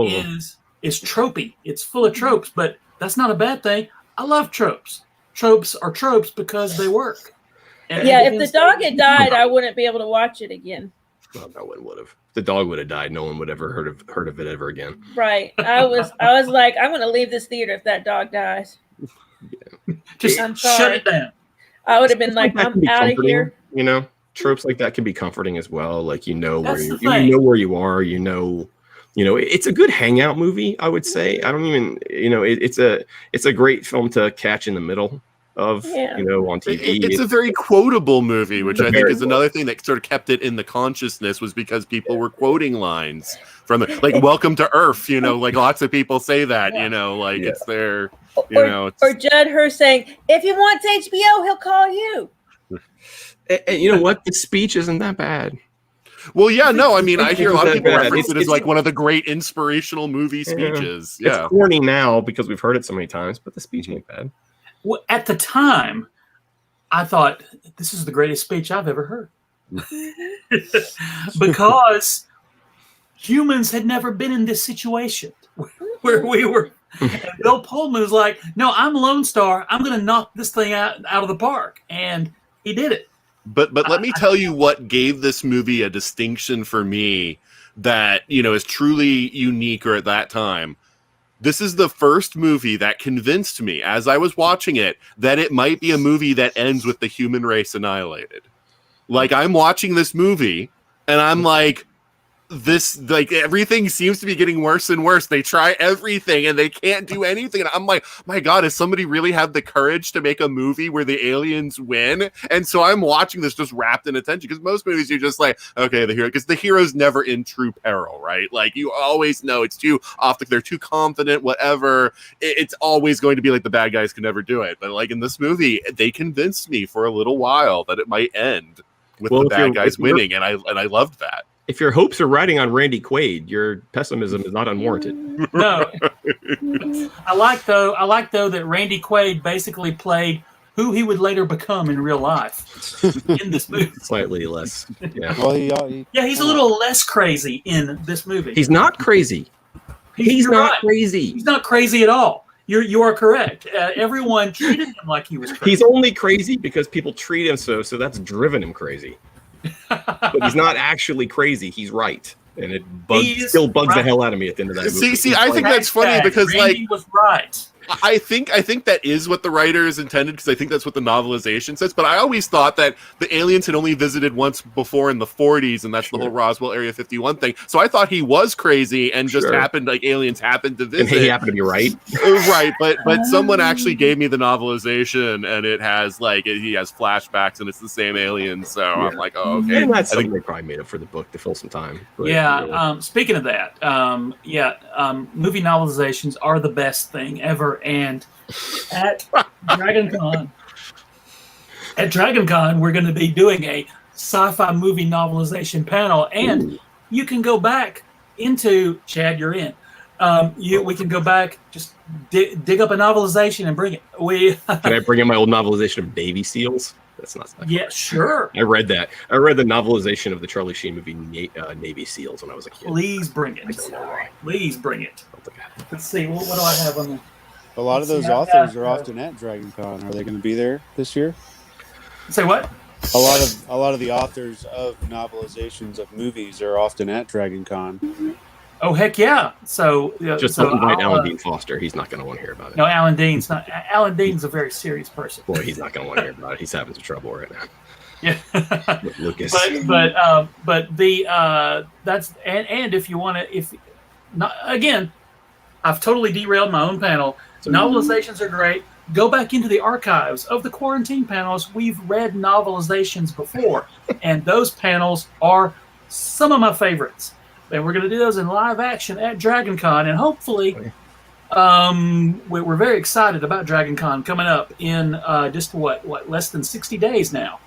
is tropey. It's full of tropes, but that's not a bad thing. I love tropes. Tropes are tropes because they work. And if the dog had died, I wouldn't be able to watch it again. Well, no one would have. The dog would have died. No one would ever heard of it ever again. Right. I was like, I'm going to leave this theater if that dog dies. Yeah. Just shut it down. I would have been like, I'm out of here. Tropes like that can be comforting as well. Like where you thing. know where you are. It's a good hangout movie. I would say. I don't even. It's a great film to catch in the middle of on TV. It's a very quotable movie, which I think is another thing that sort of kept it in the consciousness, was because people were quoting lines from like "Welcome to Earth." Like lots of people say that. It's their. Or Judd Hirsch saying, "If he wants HBO, he'll call you." And you know what? The speech isn't that bad. Well, yeah, no, I mean, I hear a lot of people reference it as like one of the great inspirational movie speeches. Yeah, it's corny now because we've heard it so many times, but the speech ain't bad. Well, at the time, I thought this is the greatest speech I've ever heard. Because humans had never been in this situation where we were. And Bill Pullman was like, "No, I'm Lone Star. I'm going to knock this thing out of the park." And he did it. But let me tell you what gave this movie a distinction for me that, is truly unique, or at that time. This is the first movie that convinced me, as I was watching it, that it might be a movie that ends with the human race annihilated. Like, I'm watching this movie, and I'm like, everything seems to be getting worse and worse. They try everything, and they can't do anything. And I'm like, my God, does somebody really have the courage to make a movie where the aliens win? And so I'm watching this just wrapped in attention, because most movies you're just like, okay, the hero, because the hero's never in true peril, right? Like, you always know it's too often, they're too confident, whatever. It's always going to be like the bad guys can never do it. But like in this movie, they convinced me for a little while that it might end with the bad guys winning, and I loved that. If your hopes are riding on Randy Quaid, your pessimism is not unwarranted. No. I like though that Randy Quaid basically played who he would later become in real life in this movie. Slightly less. Yeah. Well, He's a little less crazy in this movie. He's not crazy. He's not crazy. He's not crazy at all. You are correct. Everyone treated him like he was crazy. He's only crazy because people treat him so that's driven him crazy. But he's not actually crazy. He's right, and it still bugs the hell out of me at the end of that movie. See, I think that's funny because Randy was right. I think that is what the writers intended, because I think that's what the novelization says. But I always thought that the aliens had only visited once before in the 40s, and that's the whole Roswell Area 51 thing. So I thought he was crazy and just happened, like aliens happened to visit. And he happened to be right. Right, but someone actually gave me the novelization, and it has he has flashbacks, and it's the same alien. So I'm like, oh, okay. And that's something they probably made up for the book to fill some time. But, speaking of that, movie novelizations are the best thing ever. And at DragonCon, we're going to be doing a sci-fi movie novelization panel, and you can go back into Chad. You're in. We can go back, just dig up a novelization and bring it. Can I bring in my old novelization of Navy SEALs? That's not sci-fi. Yeah, sure. I read that. I read the novelization of the Charlie Sheen movie Navy SEALs when I was a kid. Please bring it. I don't know why. Please bring it. I don't think I have it. Let's see. What do I have on the? A lot of Let's those see, authors are often at Dragon Con. Are they going to be there this year? Say what? A lot of the authors of novelizations of movies are often at Dragon Con. Oh heck yeah! So Just so don't invite I'll, Alan Dean Foster. He's not going to want to hear about it. No, Alan Dean's not. Alan Dean's a very serious person. Boy, he's not going to want to hear about it. He's having some trouble right now. Yeah. With Lucas. But the that's and if you want to, if not again, I've totally derailed my own panel. Novelizations are great. Go back into the archives of the quarantine panels. We've read novelizations before, and those panels are some of my favorites. And we're going to do those in live action at Dragon Con, and hopefully, we're very excited about Dragon Con coming up in just what less than 60 days now.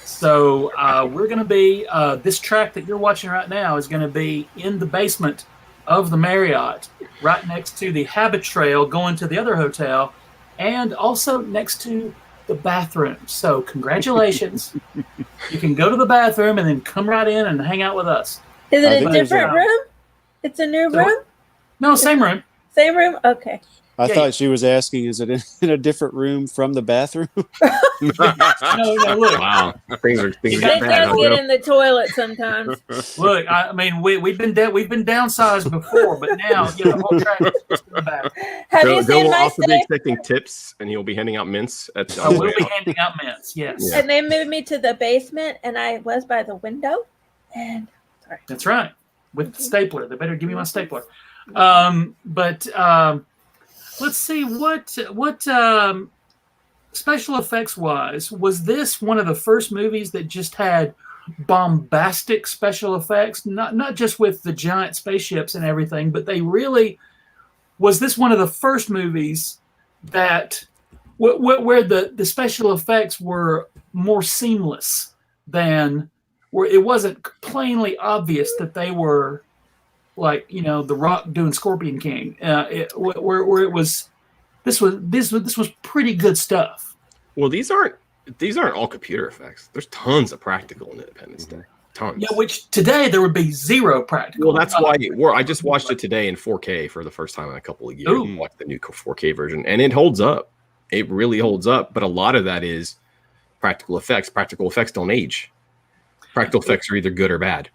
So we're going to be this track that you're watching right now is going to be in the basement of the Marriott, right next to the Habit Trail going to the other hotel, and also next to the bathroom. So congratulations. You can go to the bathroom and then come right in and hang out with us. Is I it a think there's different a- room? It's a new room? No, same room. Same room? Okay. I Yeah, thought she was asking, is it in a different room from the bathroom? No, look. Wow. Things are It getting does bad. Huh, get Joe? in the toilet sometimes. Look, I mean, we've been downsized before, but now the whole track is just in the back. Have Joe you seen will my also be safe? expecting tips, and he'll be handing out mints at I will be handing out mints. Yes, Yeah. And they moved me to the basement, and I was by the window. And sorry. that's right. With the stapler, they better give me my stapler. Let's see what special effects wise, was this one of the first movies that just had bombastic special effects? Not just with the giant spaceships and everything, but was this one of the first movies that where the special effects were more seamless than where it wasn't plainly obvious that they were like The Rock doing Scorpion King, where it was this was pretty good stuff. Well, these aren't all computer effects. There's tons of practical in Independence Day. Tons. Yeah, which today there would be zero practical. Well, that's why I just watched it today in 4K for the first time in a couple of years. Ooh. Like the new 4K version, and it holds up. It really holds up. But a lot of that is practical effects. Practical effects don't age. Practical effects are either good or bad.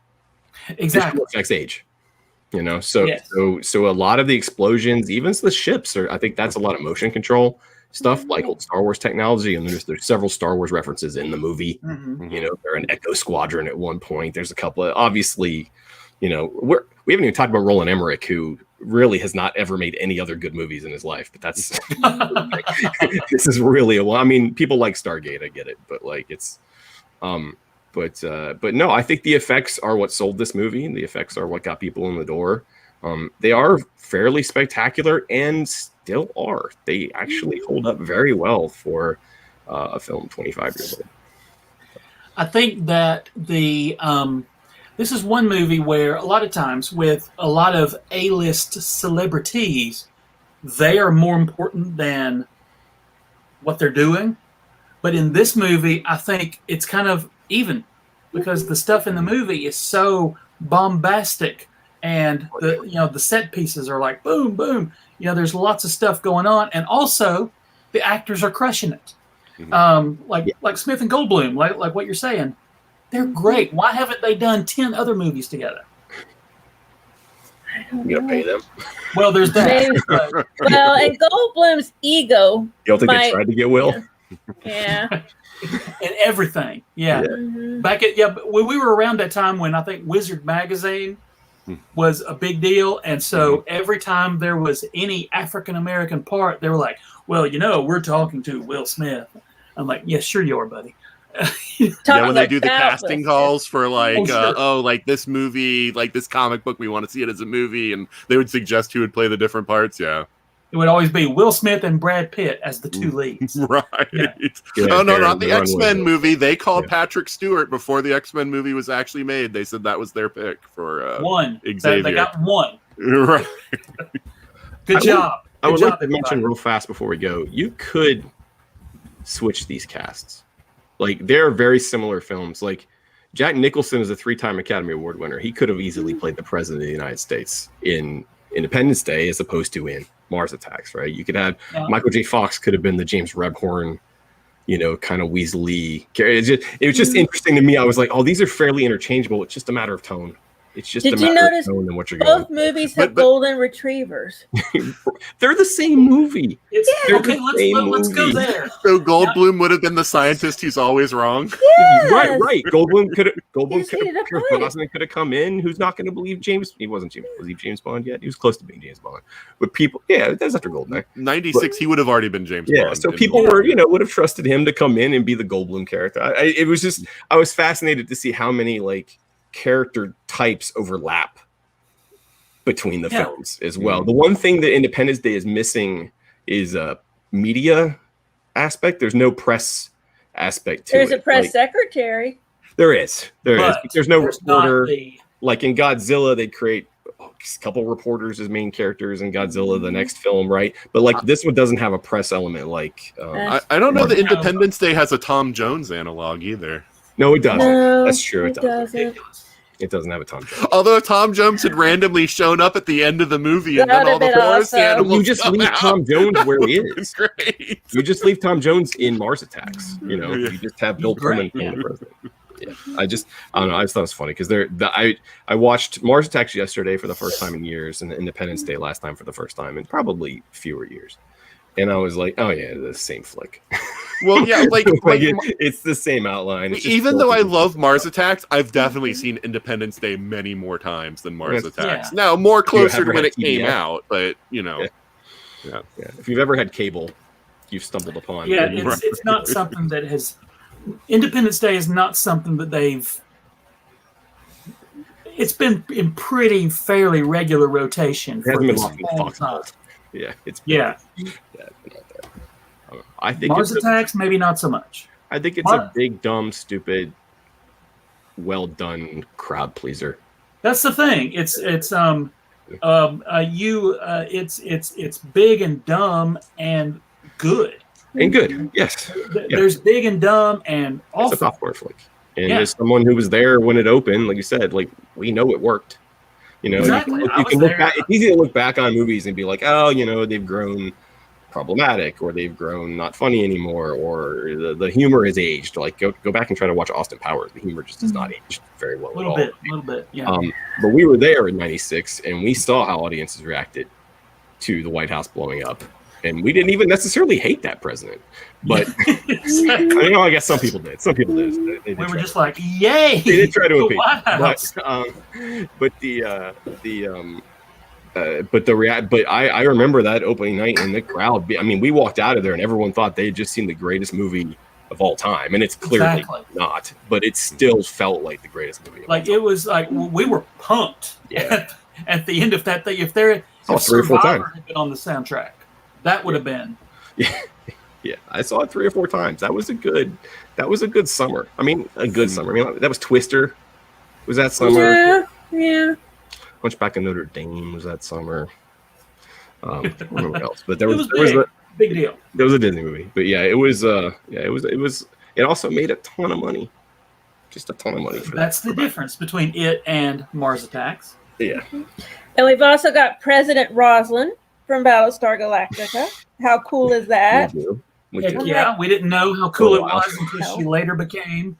Exactly. Visual effects age. So Yes. so a lot of the explosions, even the ships, I think that's a lot of motion control stuff, like old Star Wars technology. And there's several Star Wars references in the movie. Mhm. They're an Echo Squadron at one point. There's a couple of, obviously, we haven't even talked about Roland Emmerich, who really has not ever made any other good movies in his life. But that's this is really I mean, people like Stargate, I get it, but like it's But no, I think the effects are what sold this movie. The effects are what got people in the door. They are fairly spectacular and still are. They actually hold up very well for a film 25 years old. I think that this is one movie where a lot of times with a lot of A-list celebrities, they are more important than what they're doing. But in this movie, I think it's kind of even, because the stuff in the movie is so bombastic, and the set pieces are like boom, boom. There's lots of stuff going on, and also the actors are crushing it. Like Smith and Goldblum, like what you're saying, they're great. Why haven't they done 10 other movies together? You gotta pay them. Well, there's that. But, Well, and Goldblum's ego. You don't think they tried to get Will? Yeah. and everything, yeah. Mhm. But when we were around that time when I think Wizard magazine was a big deal, and so every time there was any African American part, they were like, "Well, we're talking to Will Smith." I'm like, "Yeah, sure you are, buddy." Yeah, when they do the about casting Will calls for like, sure. like this movie, like this comic book, we want to see it as a movie, and they would suggest who would play the different parts. Yeah, It would always be Will Smith and Brad Pitt as the two leads. right. Yeah. Oh no, not the Runway. X-Men movie. They called Yeah. Patrick Stewart before the X-Men movie was actually made. They said that was their pick for One. Xavier. They got one. Right. Good job. I Good would job, like to mention everybody. real fast before we go, you could switch these casts. Like they're very similar films. Like Jack Nicholson is a 3-time Academy Award winner. He could have easily played the president of the United States in Independence Day as opposed to in Mars Attacks, right? You could have Michael J. Fox could have been the James Rebhorn, kind of Weasley. It was just interesting to me. I was like, oh, these are fairly interchangeable. It's just a matter of tone. It's just Did a you matter notice of tone and what you're both going. movies have golden retrievers? They're the same movie. Okay, let's go there. So Goldblum would have been the scientist who's always wrong. Yes. Right. Goldblum could Just needed a Pierce point. Brosnan could have come in. Who's not going to believe James? He wasn't James. Was he James Bond yet? He was close to being James Bond. But people, that's after Goldeneye. 96, he would have already been James Bond. So people would have trusted him to come in and be the Goldblum character. I was fascinated to see how many character types overlap between the films as well. The one thing that Independence Day is missing is a media aspect. There's no press aspect to There's it. a press secretary. There is. But there's no reporter. The, Like in Godzilla, they create a couple reporters as main characters in Godzilla, the next film, right? But this one doesn't have a press element. I don't know that Independence Day has a Tom Jones analog either. No, it doesn't. No, That's true. It doesn't. doesn't. It doesn't have a Tom Jones. Although if Tom Jones had randomly shown up at the end of the movie and That then all the would've been forest awesome. animals You just come leave out, Tom Jones where he it would've is. been great. You just leave Tom Jones in Mars Attacks. You just have Bill Pullman Great, playing the president. Yeah, I don't know. I just thought it was funny because I watched Mars Attacks yesterday for the first time in years, and Independence Day last time for the first time in probably fewer years. And I was like, oh yeah, the same flick. Well, yeah, it's the same outline. It's just even though I filthy. love Mars Attacks, I've definitely seen Independence Day many more times than Mars Yes. Attacks. Yeah. Now, more closer to ever when had it came TBS? out, but Yeah. If you've ever had cable, you've stumbled upon. yeah, it's not something that has. Independence Day is not something that they've. It's been in fairly regular rotation. It hasn't been this locked in whole Fox. time. Yeah, it's Yeah, it's been out there. I think Mars Attacks maybe not so much. I think it's a big, dumb, stupid, well done crowd pleaser. That's the thing. It's big and dumb and good. And good, yes. There's big and dumb and It's a awful. popcorn flick. And as someone who was there when it opened, like you said, we know it worked. Exactly. You can look back. It's easy to look back on movies and be like, oh, they've grown problematic, or they've grown not funny anymore, or the humor has aged. Go back and try to watch Austin Powers. The humor just does not age very well A at all. little bit. Yeah. But we were there in '96, and we saw how audiences reacted to the White House blowing up. And we didn't even necessarily hate that president, but I guess some people did. Some people did. They We were try just like, "Yay!" They did try to the appease, White House. but I remember that opening night and the crowd. We walked out of there and everyone thought they had just seen the greatest movie of all time, and it's clearly not. But it still felt like the greatest movie. It was like we were pumped at the end of that thing. If 3 or 4 Survivor times had been on the soundtrack, that would have been. Yeah, I saw it 3 or 4 times. That was a good summer. A good summer. That was Twister. Was that summer? Yeah. Hunchback of Notre Dame was that summer. I don't know what else, but there was big deal. There was a Disney movie, but it was. It also made a ton of money, just a ton of money. That's the difference between it and Mars Attacks. Yeah. And we've also got President Roslin from Battlestar Galactica. How cool is that? We didn't know how cool it was until she later became.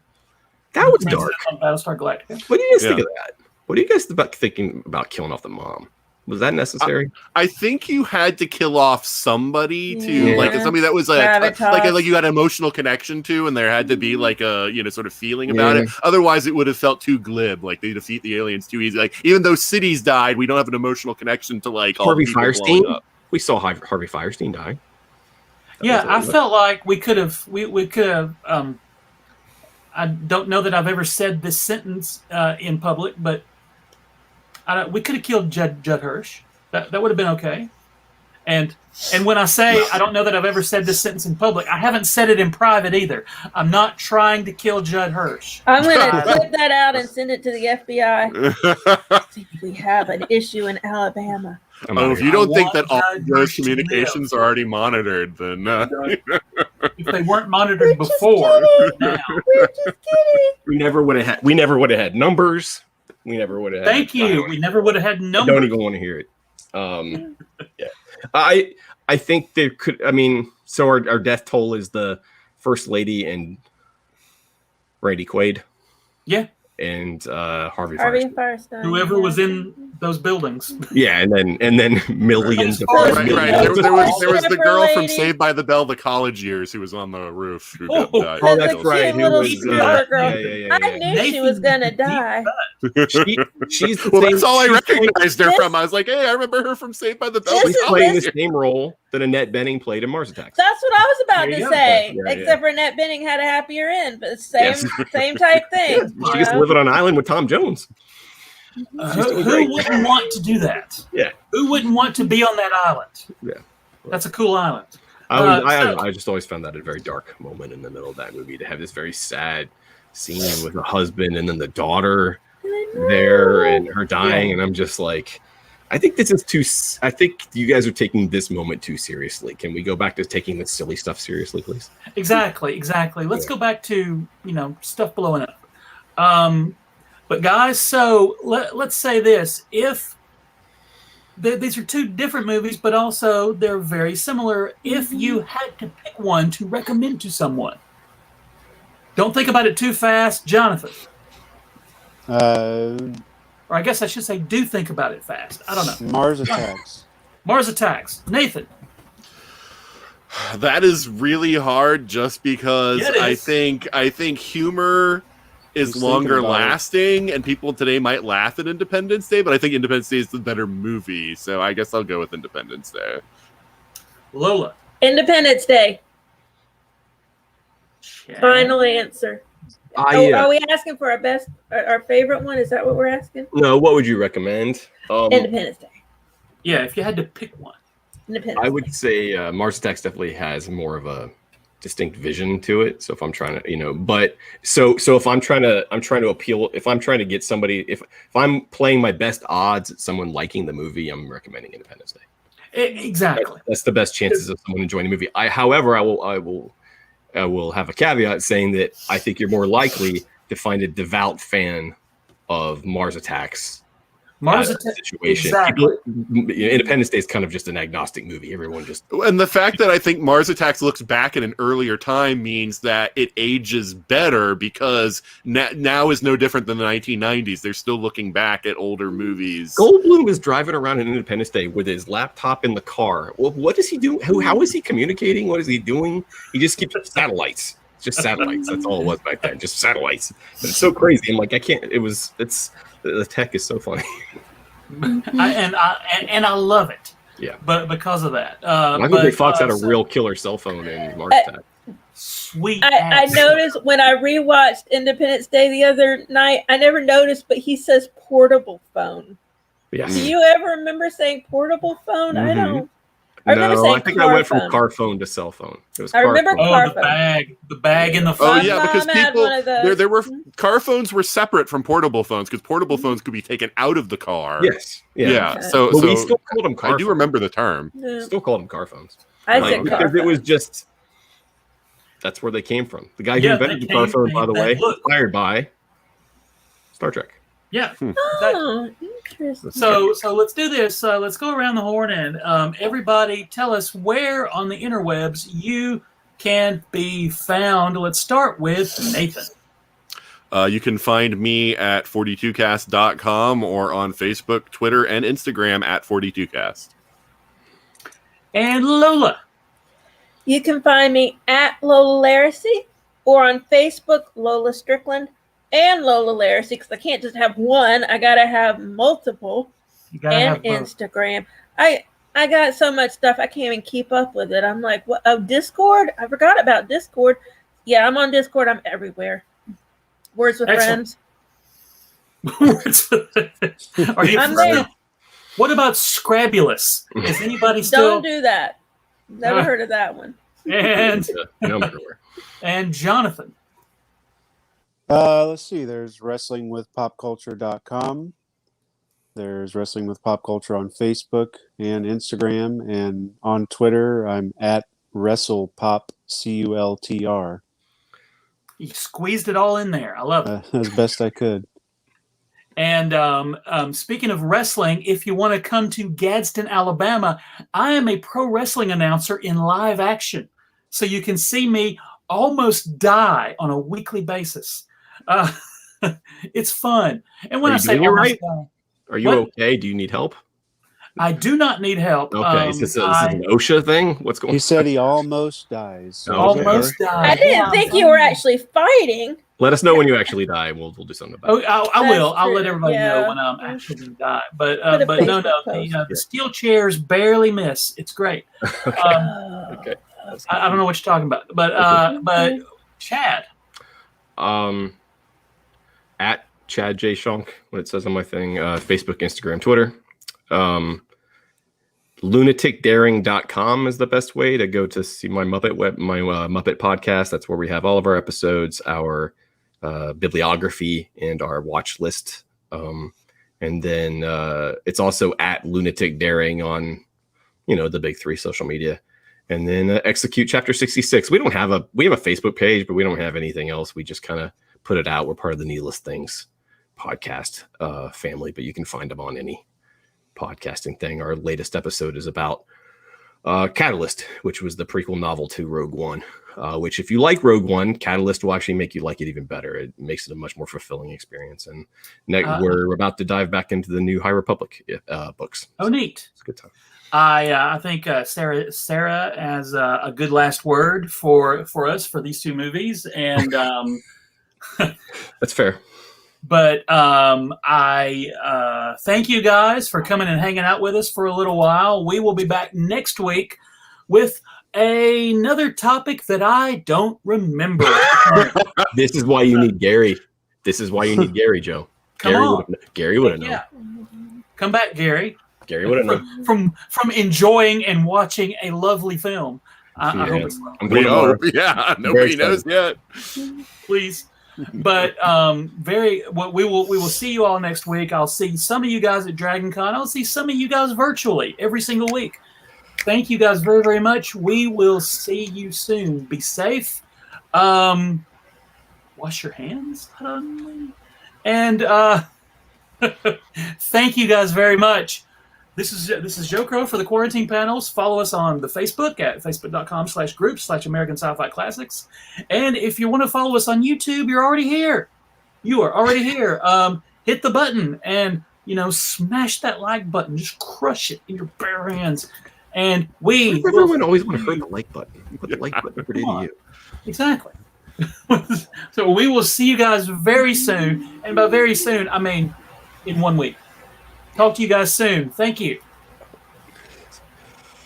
That was dark. On Battlestar Galactica. What do you guys think of that? What do you guys thinking about killing off the mom? Was that necessary? I think you had to kill off somebody to somebody that was like you had an emotional connection to, and there had to be like a sort of feeling about it. Otherwise, it would have felt too glib. Like they defeat the aliens too easy. Like even though cities died, we don't have an emotional connection to like Harvey all Firestein. We saw Harvey Firestein die. I felt like we could have. We could have. I don't know that I've ever said this sentence in public, but we could have killed Judd Hirsch. That would have been okay. And when I say I don't know that I've ever said this sentence in public, I haven't said it in private either. I'm not trying to kill Judd Hirsch. I'm going to clip that out and send it to the FBI. See if we have an issue in Alabama. If you don't think that all those communications are already monitored, then if they weren't monitored We're just before. kidding. Now, We're just kidding. We never would have had numbers. We never would have had. thank you. We never would have had I numbers. don't even want to hear it. Yeah. I think there could. I mean, so our death toll is the First Lady and Randy Quaid. Yeah. And Harvey Harvey Firestein. Firestein. Whoever was in those buildings. Yeah, and then millions of Right, Right. millions. There was the Stripper girl from lady. Saved by the Bell, the college years, who was on the roof. Who died. Oh, that's There's a right. cute Who little was? stripper girl. Yeah. I knew she was gonna die. She's the Well, same. that's all I she's playing- recognized her This- from. I was like, hey, I remember her from Saved by the Bell. This She's is playing the this- same role that Annette Bening played in Mars Attacks. That's what I was about There to you go. say. Yeah, Except for Annette Bening had a happier end, but same Yes. same type thing. She you gets to know? live on an island with Tom Jones. Who wouldn't want to do that? Yeah. Who wouldn't want to be on that island? Yeah. That's a cool island. I just always found that a very dark moment in the middle of that movie to have this very sad scene with the husband and then the daughter there and her dying, and I'm just like, I think this is too. I think you guys are taking this moment too seriously. Can we go back to taking this silly stuff seriously, please? Exactly. Let's go back to stuff blowing up. But guys, so let's say this: if these are two different movies, but also they're very similar. If you had to pick one to recommend to someone, don't think about it too fast, Jonathan. Or I guess I should say, do think about it fast. I don't know. Mars Attacks. Mars Attacks. Nathan. That is really hard, just because Yeah, it I is. think humor is He's longer thinking about it. lasting, and people today might laugh at Independence Day, but I think Independence Day is the better movie, so I guess I'll go with Independence Day. Lola. Independence Day. Chad. Final answer. Are we asking for our favorite one? Is that what we're asking? No, what would you recommend? Independence Day. Yeah, if you had to pick one. Independence. I would say Mars Attacks definitely has more of a distinct vision to it. So if I'm trying to, but so if I'm trying to appeal, if I'm trying to get somebody, if I'm playing my best odds at someone liking the movie, I'm recommending Independence Day. Exactly. That's the best chances of someone enjoying the movie. However, I will have a caveat saying that I think you're more likely to find a devout fan of Mars Attacks. Mars Attacks Attacks. situation. Exactly. Independence Day is kind of just an agnostic movie. Everyone just And the fact that I think Mars Attacks looks back at an earlier time means that it ages better, because now is no different than the 1990s. They're still looking back at older movies. Goldblum is driving around in Independence Day with his laptop in the car. Well, what does he do? How is he communicating? What is he doing? He just keeps satellites. Just satellites. That's all it was back then. Just satellites. But it's so crazy. I'm like, I can't. The tech is so funny. I love it. Yeah. But because of that, Michael J. Fox had a real killer cell phone in Mars Attacks. sweet. I ass. noticed when I rewatched Independence Day the other night, I never noticed, but he says portable phone. Yes. Do you ever remember saying portable phone? I Mhm. don't. I remember No, saying I think car I went phone. from car phone to cell phone. It was I car remember phone. car Oh, the bag in the Oh front. yeah, because mom had people one of those. there were car phones were separate from portable phones, because portable phones could be taken out of the car. Yes. Yeah. Yeah. Okay. So But we still called them car I phones. do remember the term. Yeah. Still called them car phones. I Like, said car because it was phone. just that's where they came from. The guy who Yeah, invented they the car came- phone, by the that way, look. inspired by Star Trek. Yeah. Oh, interesting. So let's do this. Let's go around the horn and everybody tell us where on the interwebs you can be found. Let's start with Nathan. You can find me at 42cast.com or on Facebook, Twitter, and Instagram at 42cast. And Lola. You can find me at Lola Lariscy or on Facebook, Lola Strickland and Lola Lariscy, because I can't just have one. I got to have multiple. You gotta And have both. Instagram. I got so much stuff I can't even keep up with it. I'm like, what? Oh, Discord? I forgot about Discord. Yeah, I'm on Discord. I'm everywhere. Words with Excellent. friends. Are you I'm there. What about Scrabulous? Is anybody still? Don't do that. Never Uh. heard of that one. And No matter where. and Jonathan. Let's see. There's wrestlingwithpopculture.com. There's Wrestling with Pop Culture on Facebook and Instagram, and on Twitter, I'm at Wrestle Pop CULTR You squeezed it all in there. I love it. as best I could. And speaking of wrestling, if you want to come to Gadsden, Alabama, I am a pro wrestling announcer in live action. So you can see me almost die on a weekly basis. It's fun. And when Are I you say doing it almost right? die, Are you What? Okay? Do you need help? I do not need help. Okay. Is this an OSHA thing? What's going He on? said he almost dies. So Okay. almost died. I didn't think you were actually fighting. Let us know when you actually die. We'll do something about it. Oh, I will. That's I'll let true, everybody know yeah. when I'm actually going to die. But Put a no, Facebook post. the steel chairs barely miss. It's great. Okay. I don't know what you're talking about, but Chad. At Chad J Shonk, what it says on my thing, Facebook, Instagram, Twitter. Lunaticdaring.com is the best way to go to see my Muppet podcast. That's where we have all of our episodes, our bibliography, and our watch list. And then it's also at Lunatic Daring on, the big three social media. And then Execute Chapter 66. We have a Facebook page, but we don't have anything else. We just kind of put it out. We're part of the Needless Things podcast family, but you can find them on any podcasting thing. Our latest episode is about Catalyst, which was the prequel novel to Rogue One, which if you like Rogue One, Catalyst will actually make you like it even better. It makes it a much more fulfilling experience. And we're about to dive back into the new High Republic books. Oh, neat. It's a good time. I think Sarah has a good last word for us for these two movies, and that's fair. But I thank you guys for coming and hanging out with us for a little while. We will be back next week with another topic that I don't remember. This is why you need Gary. This is why you need Gary, Joe. Gary would have known. Yeah. Come back, Gary. Gary would have known. From enjoying and watching a lovely film. I hope it's well. We hope. Yeah, nobody knows yet. Please. But we will see you all next week. I'll see some of you guys at Dragon Con. I'll see some of you guys virtually every single week. Thank you guys very, very much. We will see you soon. Be safe. Wash your hands. And thank you guys very much. This is Joe Crowe for the Quarantine Panels. Follow us on the Facebook at facebook.com/group/American Sci-Fi Classics. And if you want to follow us on YouTube, you're already here. You are already here. Hit the button and, smash that like button. Just crush it in your bare hands. And everyone always want to hurt the like button. Put the like button over to you. Exactly. So we will see you guys very soon. And by very soon, I mean in 1 week. Talk to you guys soon. Thank you.